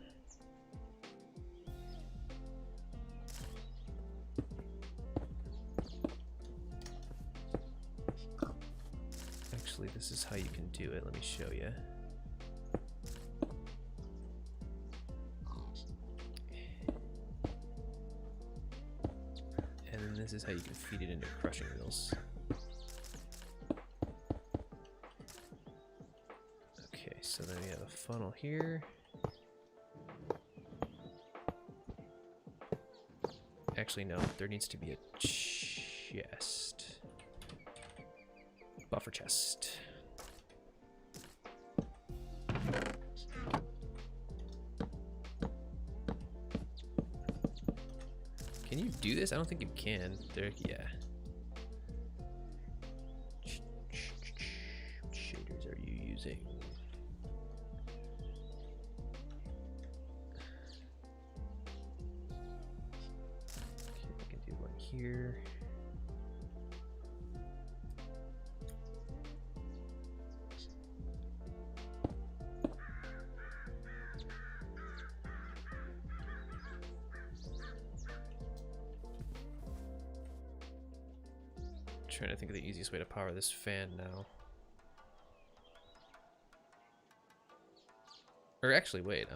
Actually, this is how you can do it. Let me show you. And then this is how you can feed it into crushing wheels. Okay, so then we have a funnel here. Actually, no, there needs to be a chest. Buffer chest. Can you do this? I don't think you can. There, yeah. What shaders are you using? Okay, I can do one here. Trying to think of the easiest way to power this fan now. Or actually, wait,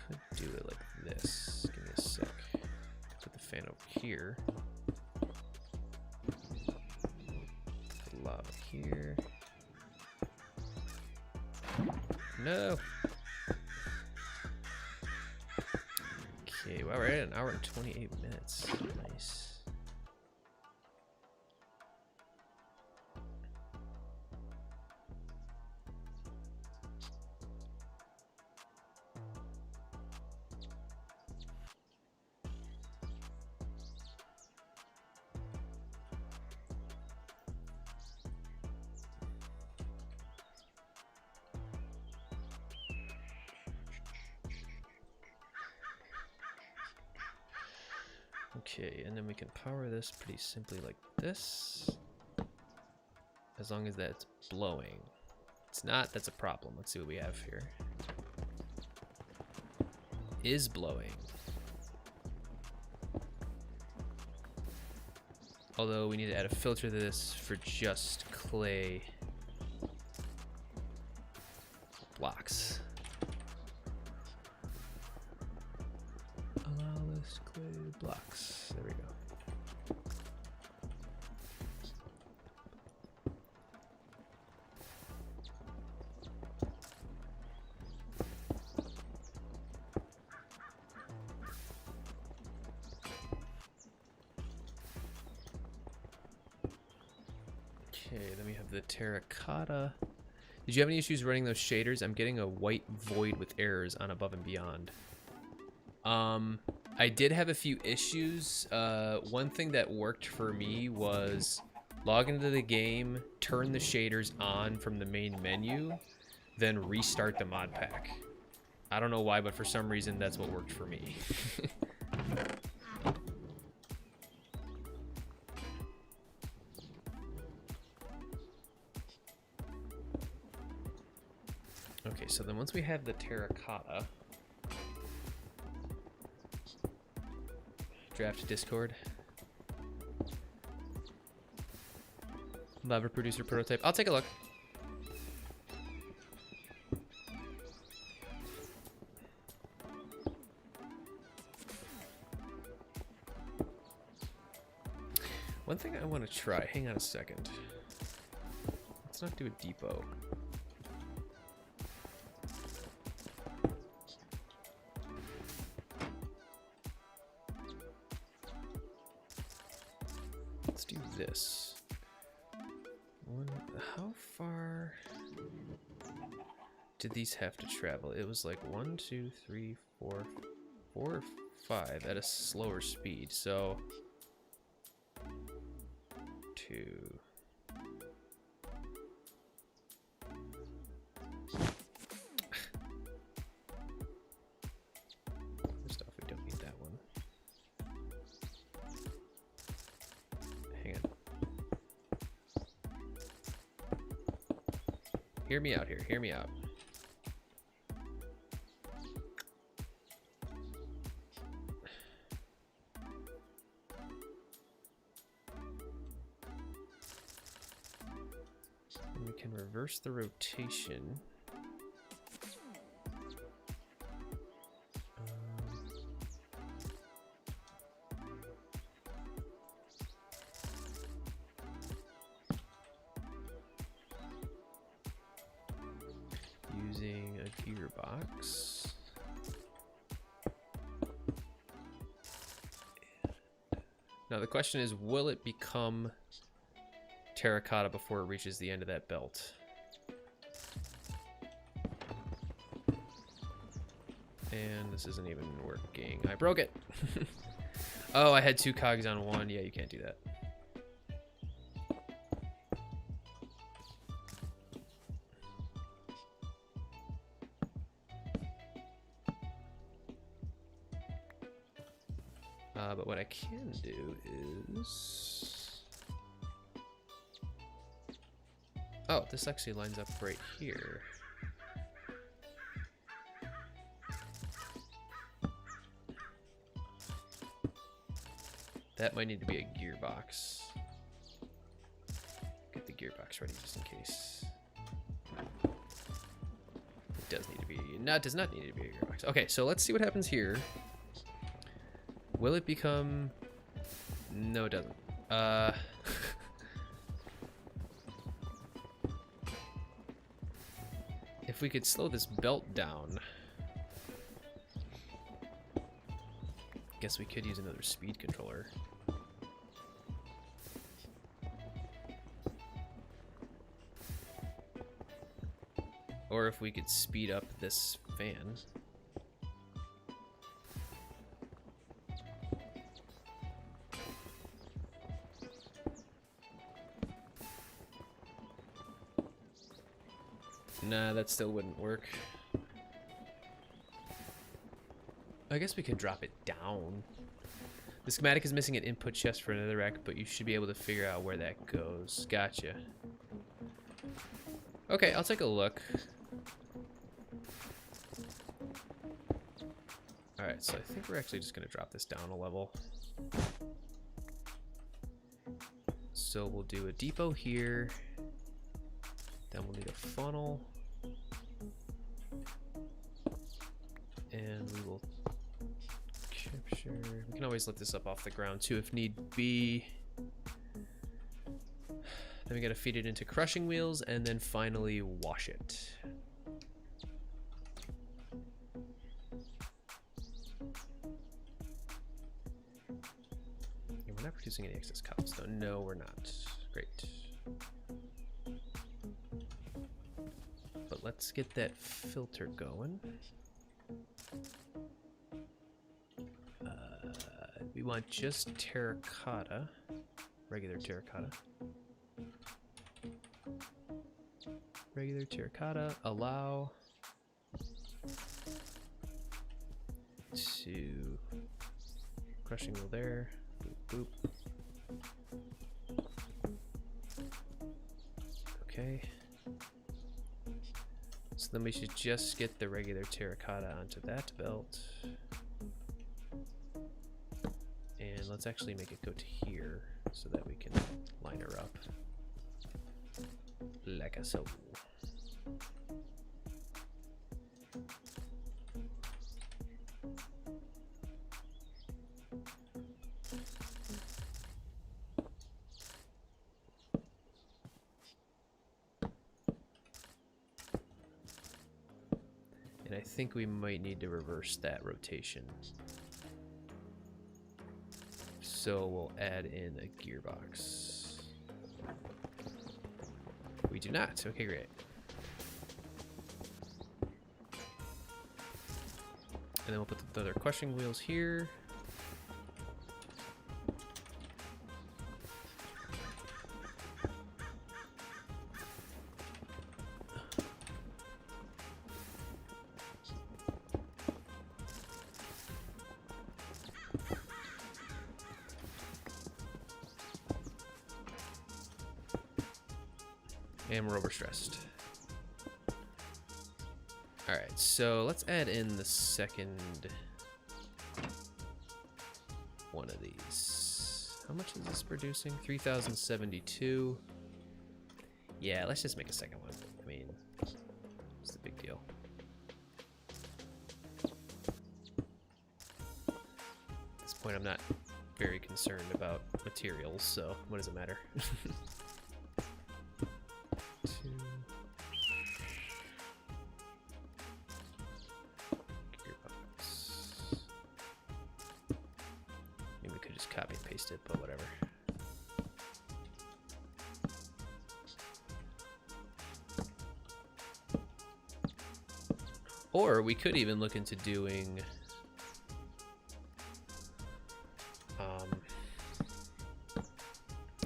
could do it like this. Give me a sec. Put the fan over here. Put lava here. No! Okay, wow, we're at an hour and 28 minutes. Nice. Okay, and then we can power this pretty simply like this. As long as that's blowing. It's not, that's a problem. Let's see what we have here. Is blowing. Although we need to add a filter to this for just clay blocks. Clay blocks. There we go. Okay, then we have the terracotta. Did you have any issues running those shaders? I'm getting a white void with errors on Above and Beyond. I did have a few issues. One thing that worked for me was log into the game, turn the shaders on from the main menu, then restart the mod pack. I don't know why, but for some reason that's what worked for me. Okay, so then once we have the terracotta, draft Discord. Lava producer prototype. I'll take a look. try. Hang on a second. Let's not do a depot. Let's do this. How far did these have to travel? It was like 1, 2, 3, 4, 4 or 5 at a slower speed. So 2. First off, we don't need that one. Hang on. Hear me out here. Hear me out. We can reverse the rotation. Using a gearbox. Now the question is, will it become terracotta before it reaches the end of that belt? And this isn't even working. I broke it. Oh, I had 2 cogs on 1. Yeah, you can't do that. But what I can do is... Oh, this actually lines up right here. That might need to be a gearbox. Get the gearbox ready just in case. It does need to be... No, it does not need to be a gearbox. Okay, so let's see what happens here. Will it become... No, it doesn't. If we could slow this belt down... Guess we could use another speed controller. Or if we could speed up this fan. Nah, that still wouldn't work. I guess we could drop it down. The schematic is missing an input chest for another rack, but you should be able to figure out where that goes. Gotcha. Okay, I'll take a look. Alright, so I think we're actually just going to drop this down a level. So we'll do a depot here. Then we'll need a funnel. And we will capture... We can always lift this up off the ground too if need be. Then we gotta feed it into crushing wheels and then finally wash it. Yeah, we're not producing any excess cups though. No, we're not. Great. But let's get that filter going. We want just terracotta, regular terracotta. Regular terracotta, allow to crushing wheel there, boop, boop. Okay. So then we should just get the regular terracotta onto that belt. And let's actually make it go to here so that we can line her up. Like a so. And I think we might need to reverse that rotation. So we'll add in a gearbox. We do not. Okay, great. And then we'll put the other crushing wheels here. And we're overstressed. Alright, so let's add in the second one of these. How much is this producing? 3,072. Yeah, let's just make a second one. I mean, what's the big deal? At this point, I'm not very concerned about materials, so what does it matter? Copy and paste it, but whatever. Or we could even look into doing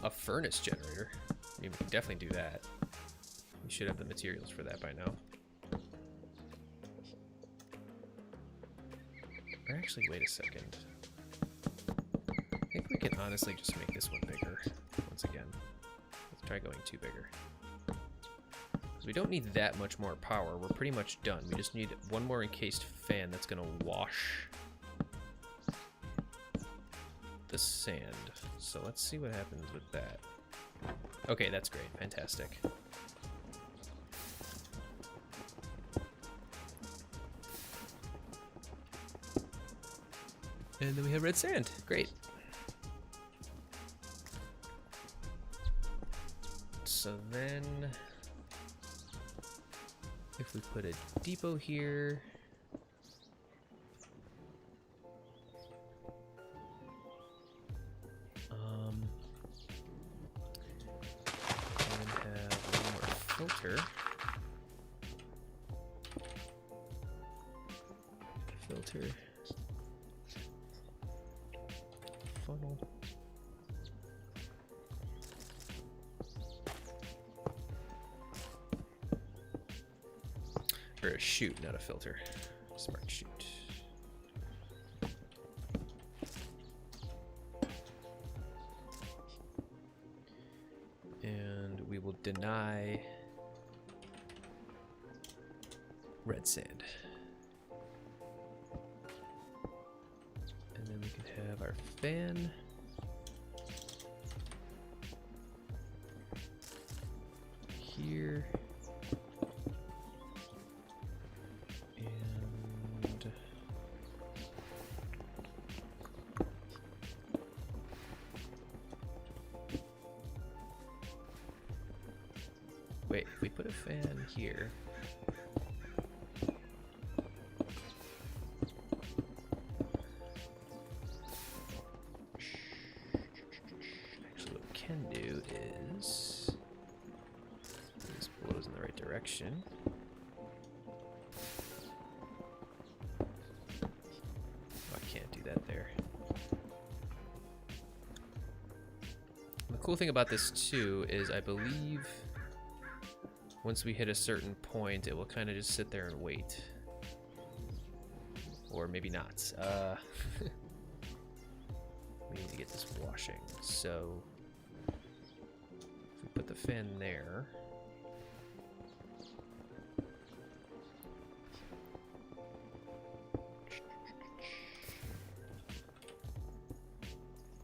a furnace generator. I mean, we can definitely do that. We should have the materials for that by now. Or actually, wait a second. I think we can honestly just make this one bigger once again. Let's try going 2 bigger. We don't need that much more power. We're pretty much done. We just need one more encased fan that's going to wash the sand. So let's see what happens with that. Okay, that's great. Fantastic. And then we have red sand. Great. So then, if we put a depot here, and have one more filter, funnel. Or a chute, not a filter. Smart chute. And we will deny red sand. And then we can have our fan. Here. Wait, if we put a fan here. Actually, what we can do is this blows in the right direction. Oh, I can't do that there. And the cool thing about this too is I believe once we hit a certain point, it will kind of just sit there and wait. Or maybe not. We need to get this washing. So, if we put the fan there.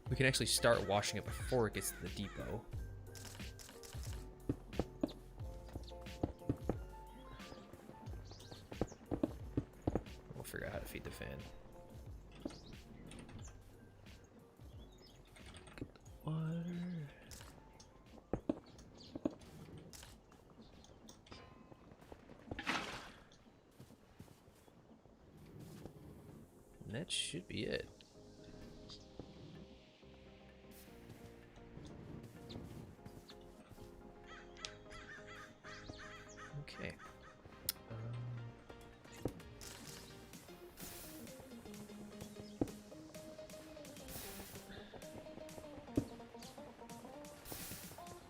We can actually start washing it before it gets to the depot. Figure out how to feed the fan. Get the water. And that should be it. Okay.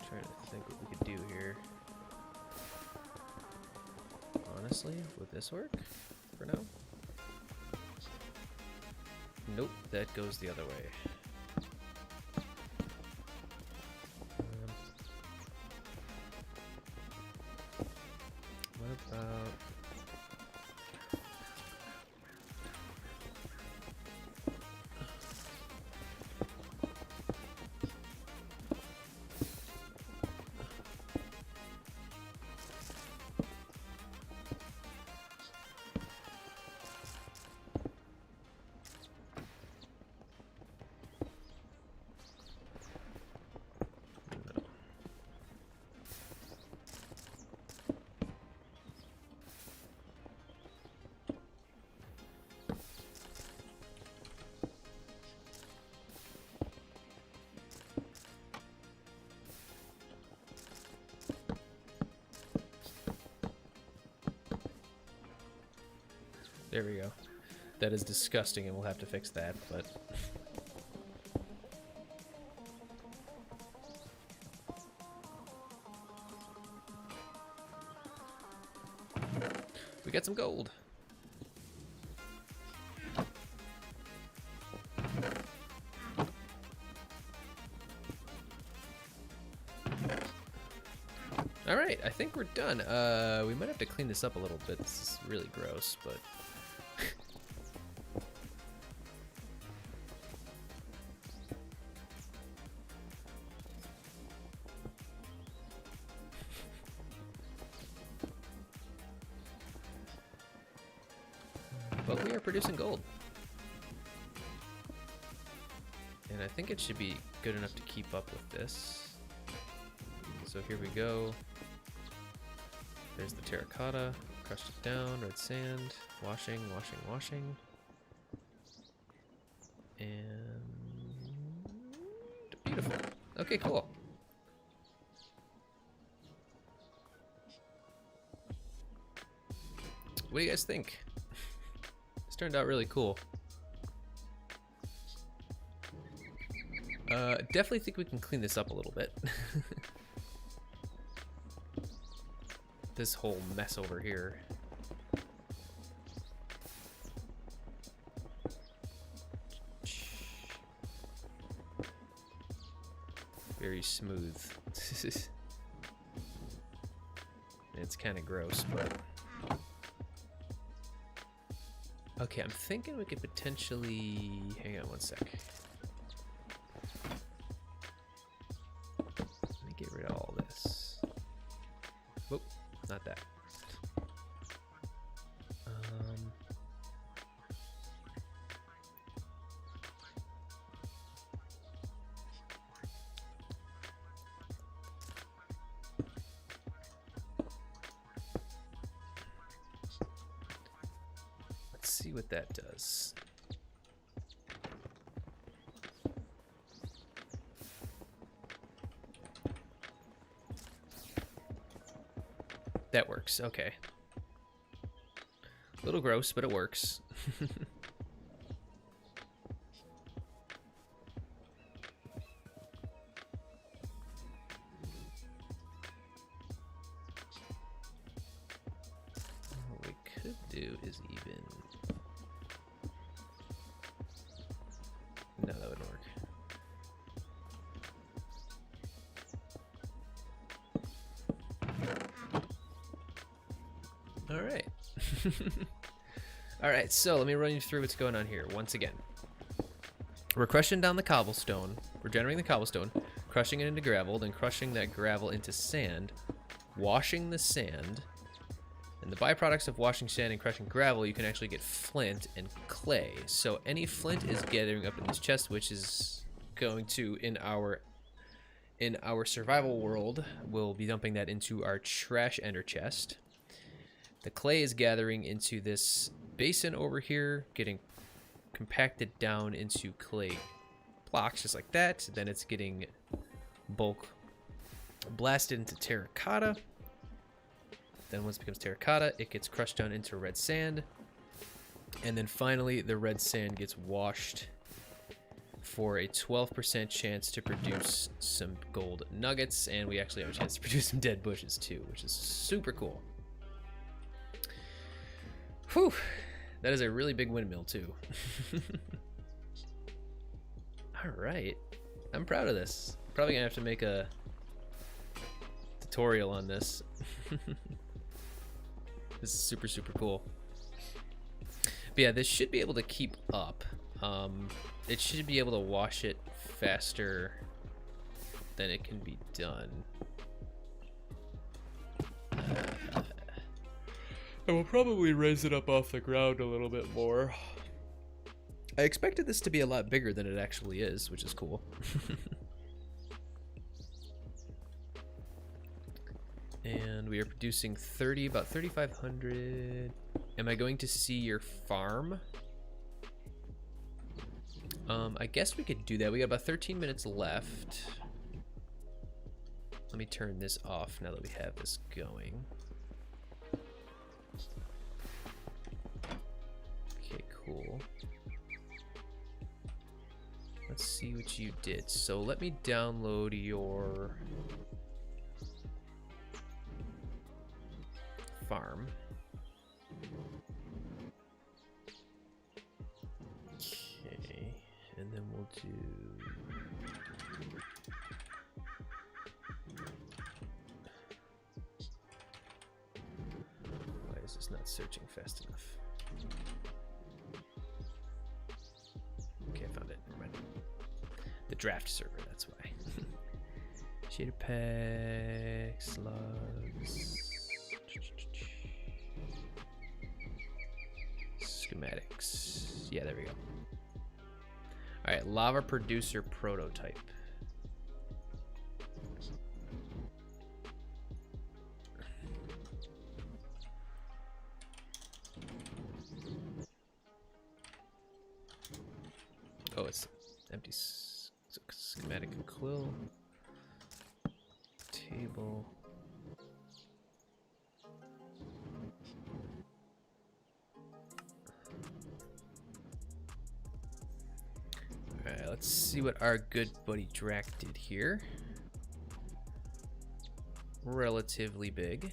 Trying to think what we could do here. Honestly, would this work for now? Nope, that goes the other way. What about... There we go. That is disgusting, and we'll have to fix that, but... we got some gold. All right, I think we're done. We might have to clean this up a little bit. This is really gross, but... but we are producing gold. And I think it should be good enough to keep up with this. So here we go. There's the terracotta, crushed it down, red sand, washing, washing, washing. And beautiful. Okay, cool. What do you guys think? This turned out really cool. Definitely think we can clean this up a little bit. This whole mess over here. Very smooth. It's kind of gross, but... okay, I'm thinking we could potentially... hang on one sec. Let me get rid of all this. Whoop, not that. Let's see what that does. That works, okay. A little gross, but it works. What we could do is even... no, that wouldn't work. All right. All right, so let me run you through what's going on here once again. We're crushing down the cobblestone. We're generating the cobblestone, crushing it into gravel, then crushing that gravel into sand, washing the sand, and the byproducts of washing sand and crushing gravel, you can actually get flint and clay. So any flint is gathering up in this chest, which is going to, in our survival world, we'll be dumping that into our trash ender chest. The clay is gathering into this basin over here, getting compacted down into clay blocks just like that. Then it's getting bulk blasted into terracotta. Then once it becomes terracotta, it gets crushed down into red sand. And then finally, the red sand gets washed for a 12% chance to produce some gold nuggets. And we actually have a chance to produce some dead bushes too, which is super cool. Whew. That is a really big windmill too. All right. I'm proud of this. Probably gonna have to make a tutorial on this. This is super, super cool. But yeah, this should be able to keep up. It should be able to wash it faster than it can be done. I will probably raise it up off the ground a little bit more. I expected this to be a lot bigger than it actually is, which is cool. And we are producing about 3,500. Am I going to see your farm? I guess we could do that. We got about 13 minutes left. Let me turn this off now that we have this going. Okay, cool. Let's see what you did. So let me download your farm. Okay, and then we'll do why is this not searching fast enough? Okay, I found it. Never mind. The draft server, that's why. Shader pack, slugs. Schematics. Yeah, there we go. All right, lava producer prototype. Oh, it's empty schematic and quill. Table. Alright, let's see what our good buddy Drac did here. Relatively big.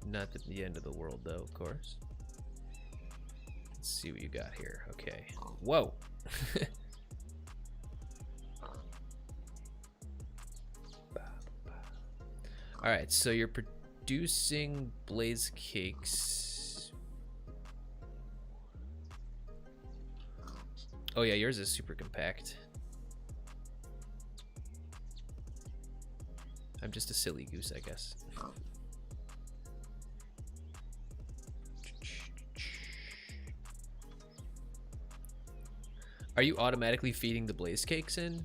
Not the end of the world, though, of course. Let's see what you got here. Okay. Whoa! Alright, so you're producing blaze cakes. Oh yeah, yours is super compact. I'm just a silly goose, I guess. Are you automatically feeding the blaze cakes in?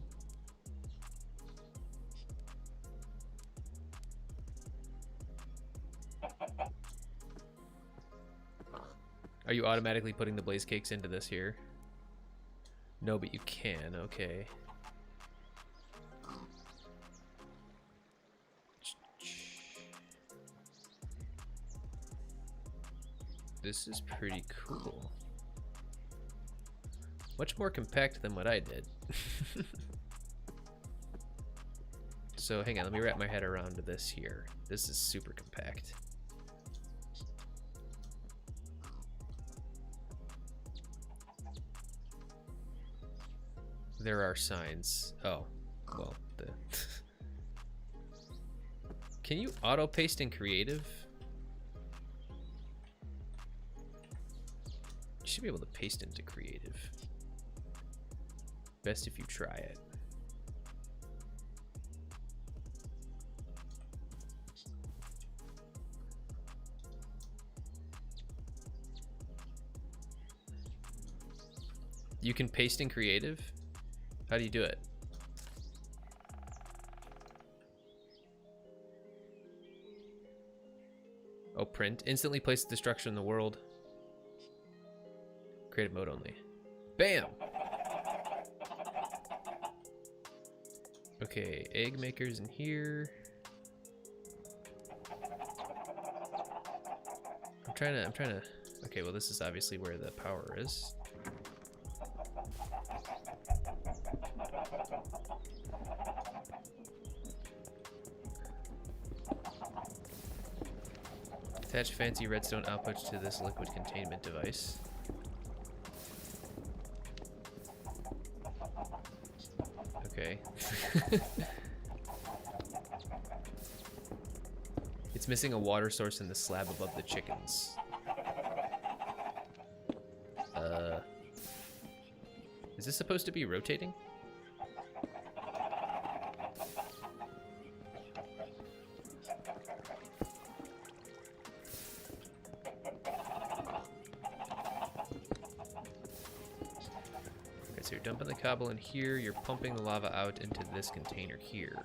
Are you automatically putting the blaze cakes into this here? No, but you can, okay. This is pretty cool. Much more compact than what I did. So hang on, let me wrap my head around this here. This is super compact. There are signs. Oh, well, Can you auto paste in creative? You should be able to paste into creative. Best if you try it. You can paste in creative? How do you do it? Oh, print. Instantly place the structure in the world. Creative mode only. Bam! Okay, egg makers in here. I'm trying to, okay, well this is obviously where the power is. Attach fancy redstone outputs to this liquid containment device. Okay. It's missing a water source in the slab above the chickens. Is this supposed to be rotating? Okay, so you're dumping the cobble in here, you're pumping the lava out into this container here.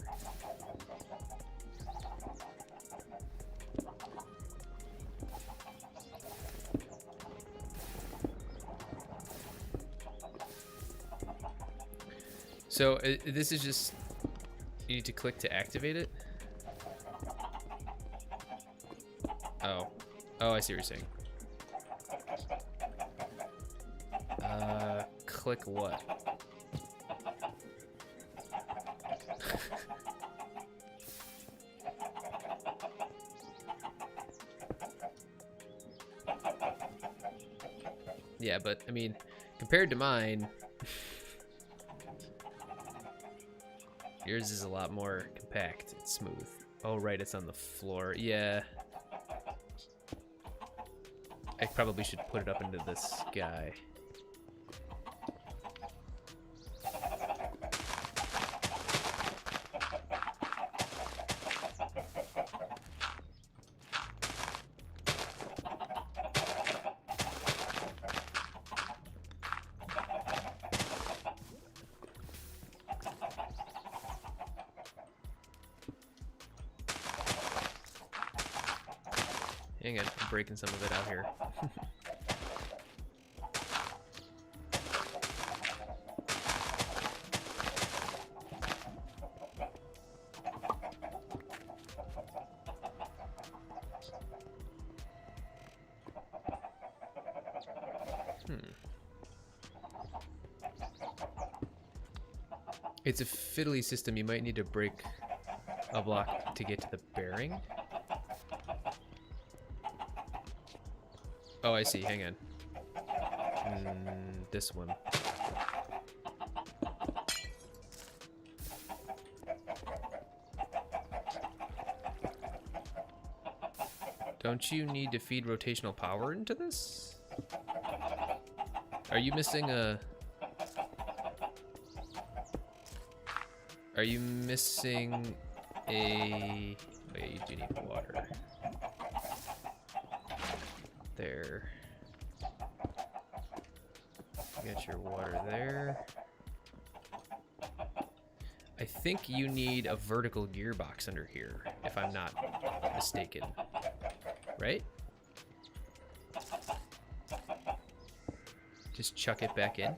So this is just, you need to click to activate it? Oh. Oh, I see what you're saying. Click what? Yeah, but, I mean, compared to mine, yours is a lot more compact and smooth. Oh, right, it's on the floor. Yeah. I probably should put it up into the sky. Hang on, I'm breaking some of it out here. It's a fiddly system. You might need to break a block to get to the bearing. Oh, I see. Hang on. This one. Don't you need to feed rotational power into this? Are you missing a... Are you missing a... Wait, you do need water. There. You got your water there. I think you need a vertical gearbox under here, if I'm not mistaken. Right? Just chuck it back in.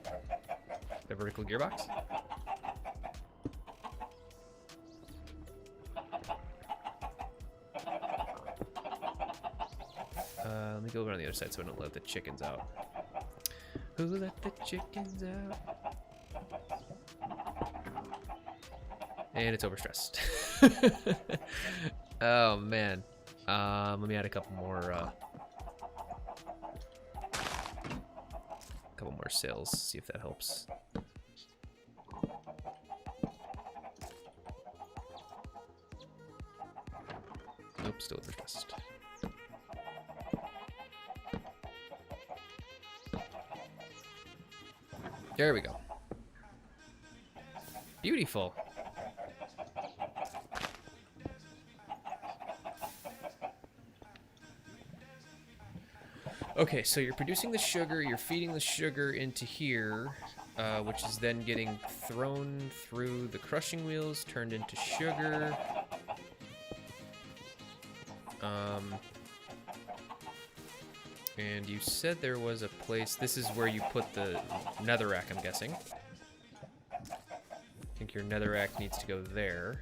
The vertical gearbox. Let me go over on the other side so I don't let the chickens out. Who let the chickens out? And it's overstressed. Oh man. Let me add a couple more sails, see if that helps. Nope, still overstressed. There we go. Beautiful. Okay, so you're producing the sugar, you're feeding the sugar into here, which is then getting thrown through the crushing wheels, turned into sugar. And you said there was a place. This is where you put the netherrack, I'm guessing. I think your netherrack needs to go there.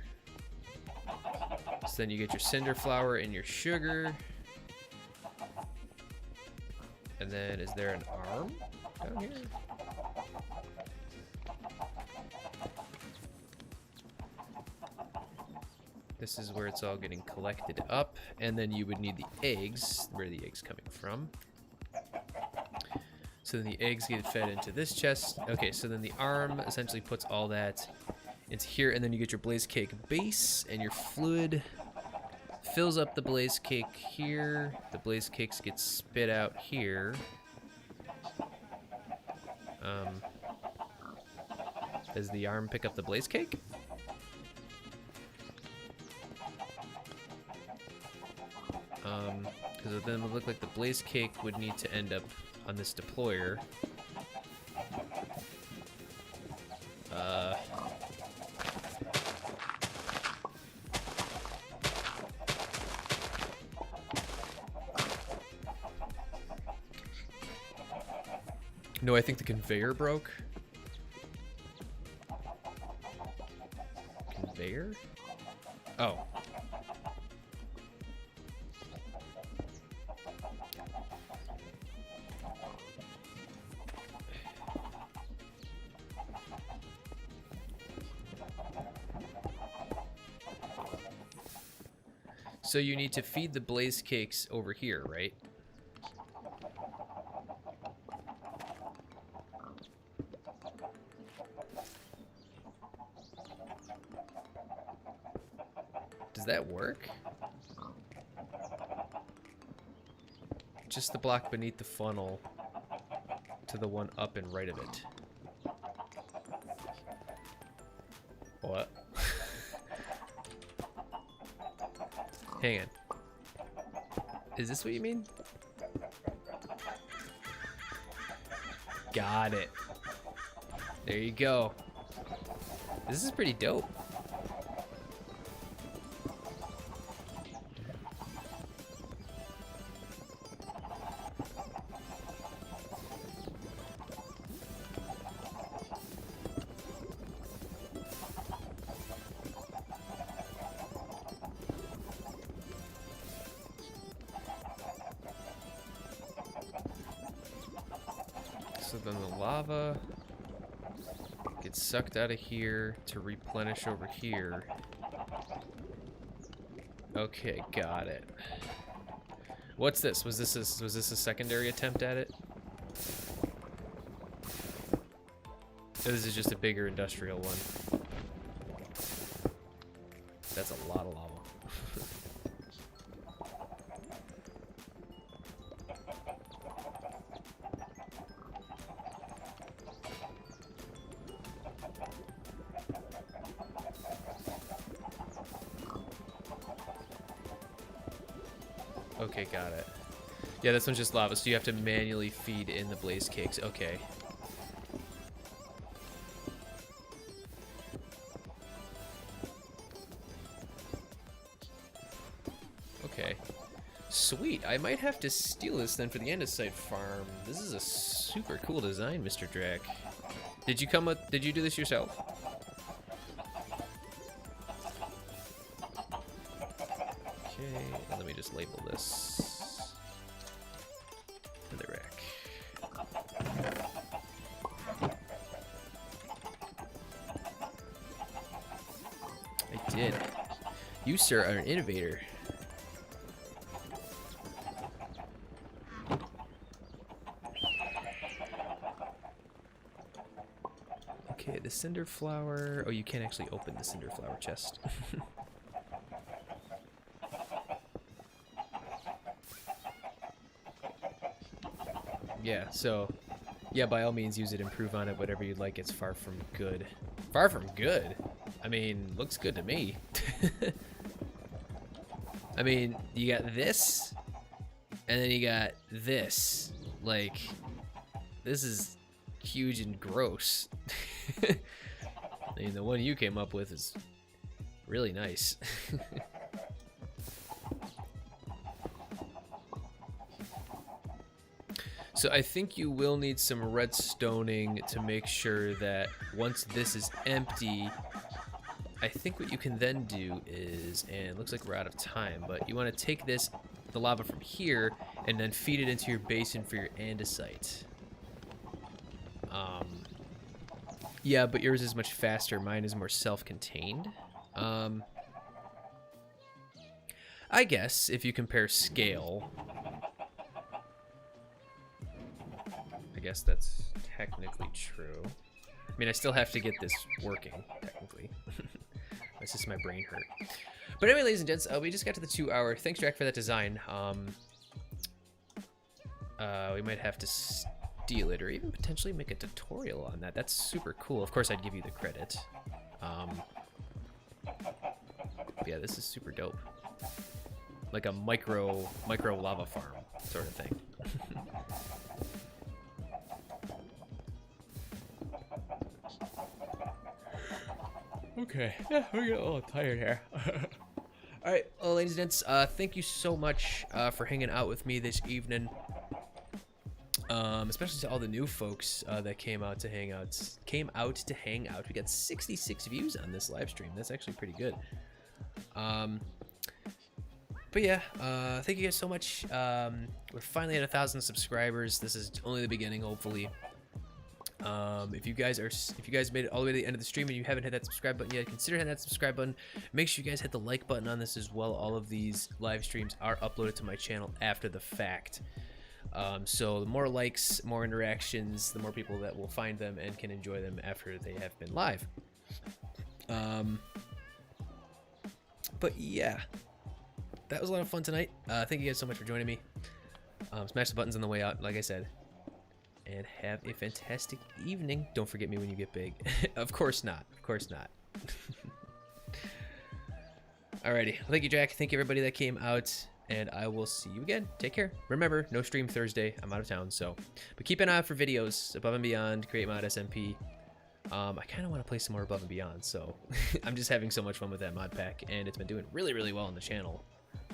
So then you get your cinder flour and your sugar. And then is there an arm down here? This is where it's all getting collected up, and then you would need the eggs. Where are the eggs coming from? So then the eggs get fed into this chest. Okay, so then the arm essentially puts all that into here, and then you get your blaze cake base, and your fluid fills up the blaze cake here. The blaze cakes get spit out here. Does the arm pick up the blaze cake? Because then it would look like the blaze cake would need to end up on this deployer. No, I think the conveyor broke. Conveyor? Oh. So you need to feed the blaze cakes over here, right? Does that work? Just the block beneath the funnel to the one up and right of it. What? Hang on. Is this what you mean? Got it. There you go. This is pretty dope. So then the lava gets sucked out of here to replenish over here. Okay, got it. What's this? Was this a secondary attempt at it? This is just a bigger industrial one. That's a lot of lava. Okay, got it. Yeah, this one's just lava, so you have to manually feed in the blaze cakes. Okay. Okay. Sweet. I might have to steal this then for the Andesite farm. This is a super cool design, Mr. Drac. Did you do this yourself? Okay, let me just label this. In the rack. I did. You, sir, are an innovator. Okay, the cinder flower. Oh, you can't actually open the cinder flower chest. Yeah, so, yeah, by all means use it, improve on it, whatever you'd like. It's far from good. Far from good? I mean, looks good to me. I mean, you got this, and then you got this. Like, this is huge and gross. I mean, the one you came up with is really nice. So I think you will need some redstoning to make sure that once this is empty, I think what you can then do is, and it looks like we're out of time, but you want to take this, the lava from here, and then feed it into your basin for your andesite. Yeah, but yours is much faster. Mine is more self-contained. I guess if you compare scale, I guess that's technically true. I mean, I still have to get this working, technically. That's just my brain hurt. But anyway, ladies and gents, we just got to the 2 hour. Thanks, Jack, for that design. We might have to steal it or even potentially make a tutorial on that. That's super cool. Of course, I'd give you the credit. Yeah, this is super dope. Like a micro lava farm sort of thing. Okay, yeah, we're getting a little tired here. All right, well, ladies and gents, thank you so much for hanging out with me this evening. Especially to all the new folks that came out to hang out. We got 66 views on this live stream. That's actually pretty good. But yeah, thank you guys so much. We're finally at 1,000 subscribers. This is only the beginning, hopefully. If you guys made it all the way to the end of the stream and you haven't hit that subscribe button yet, consider hitting that subscribe button. Make sure you guys hit the like button on this as well. All of these live streams are uploaded to my channel after the fact. So the more likes, more interactions, the more people that will find them and can enjoy them after they have been live. But yeah, that was a lot of fun tonight. Thank you guys so much for joining me. Smash the buttons on the way out, like I said. And have a fantastic evening. Don't forget me when you get big. Of course not. Of course not. Alrighty. Well, thank you, Jack. Thank you, everybody that came out. And I will see you again. Take care. Remember, no stream Thursday. I'm out of town, so. But keep an eye out for videos. Above and Beyond, Create Mod SMP. I kind of want to play some more Above and Beyond, so. I'm just having so much fun with that mod pack. And it's been doing really, really well on the channel.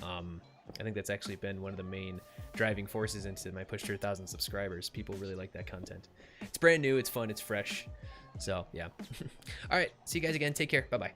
I think that's actually been one of the main driving forces into my push to 1,000 subscribers. People really like that content. It's brand new, it's fun, it's fresh. So, yeah. All right, see you guys again. Take care. Bye-bye.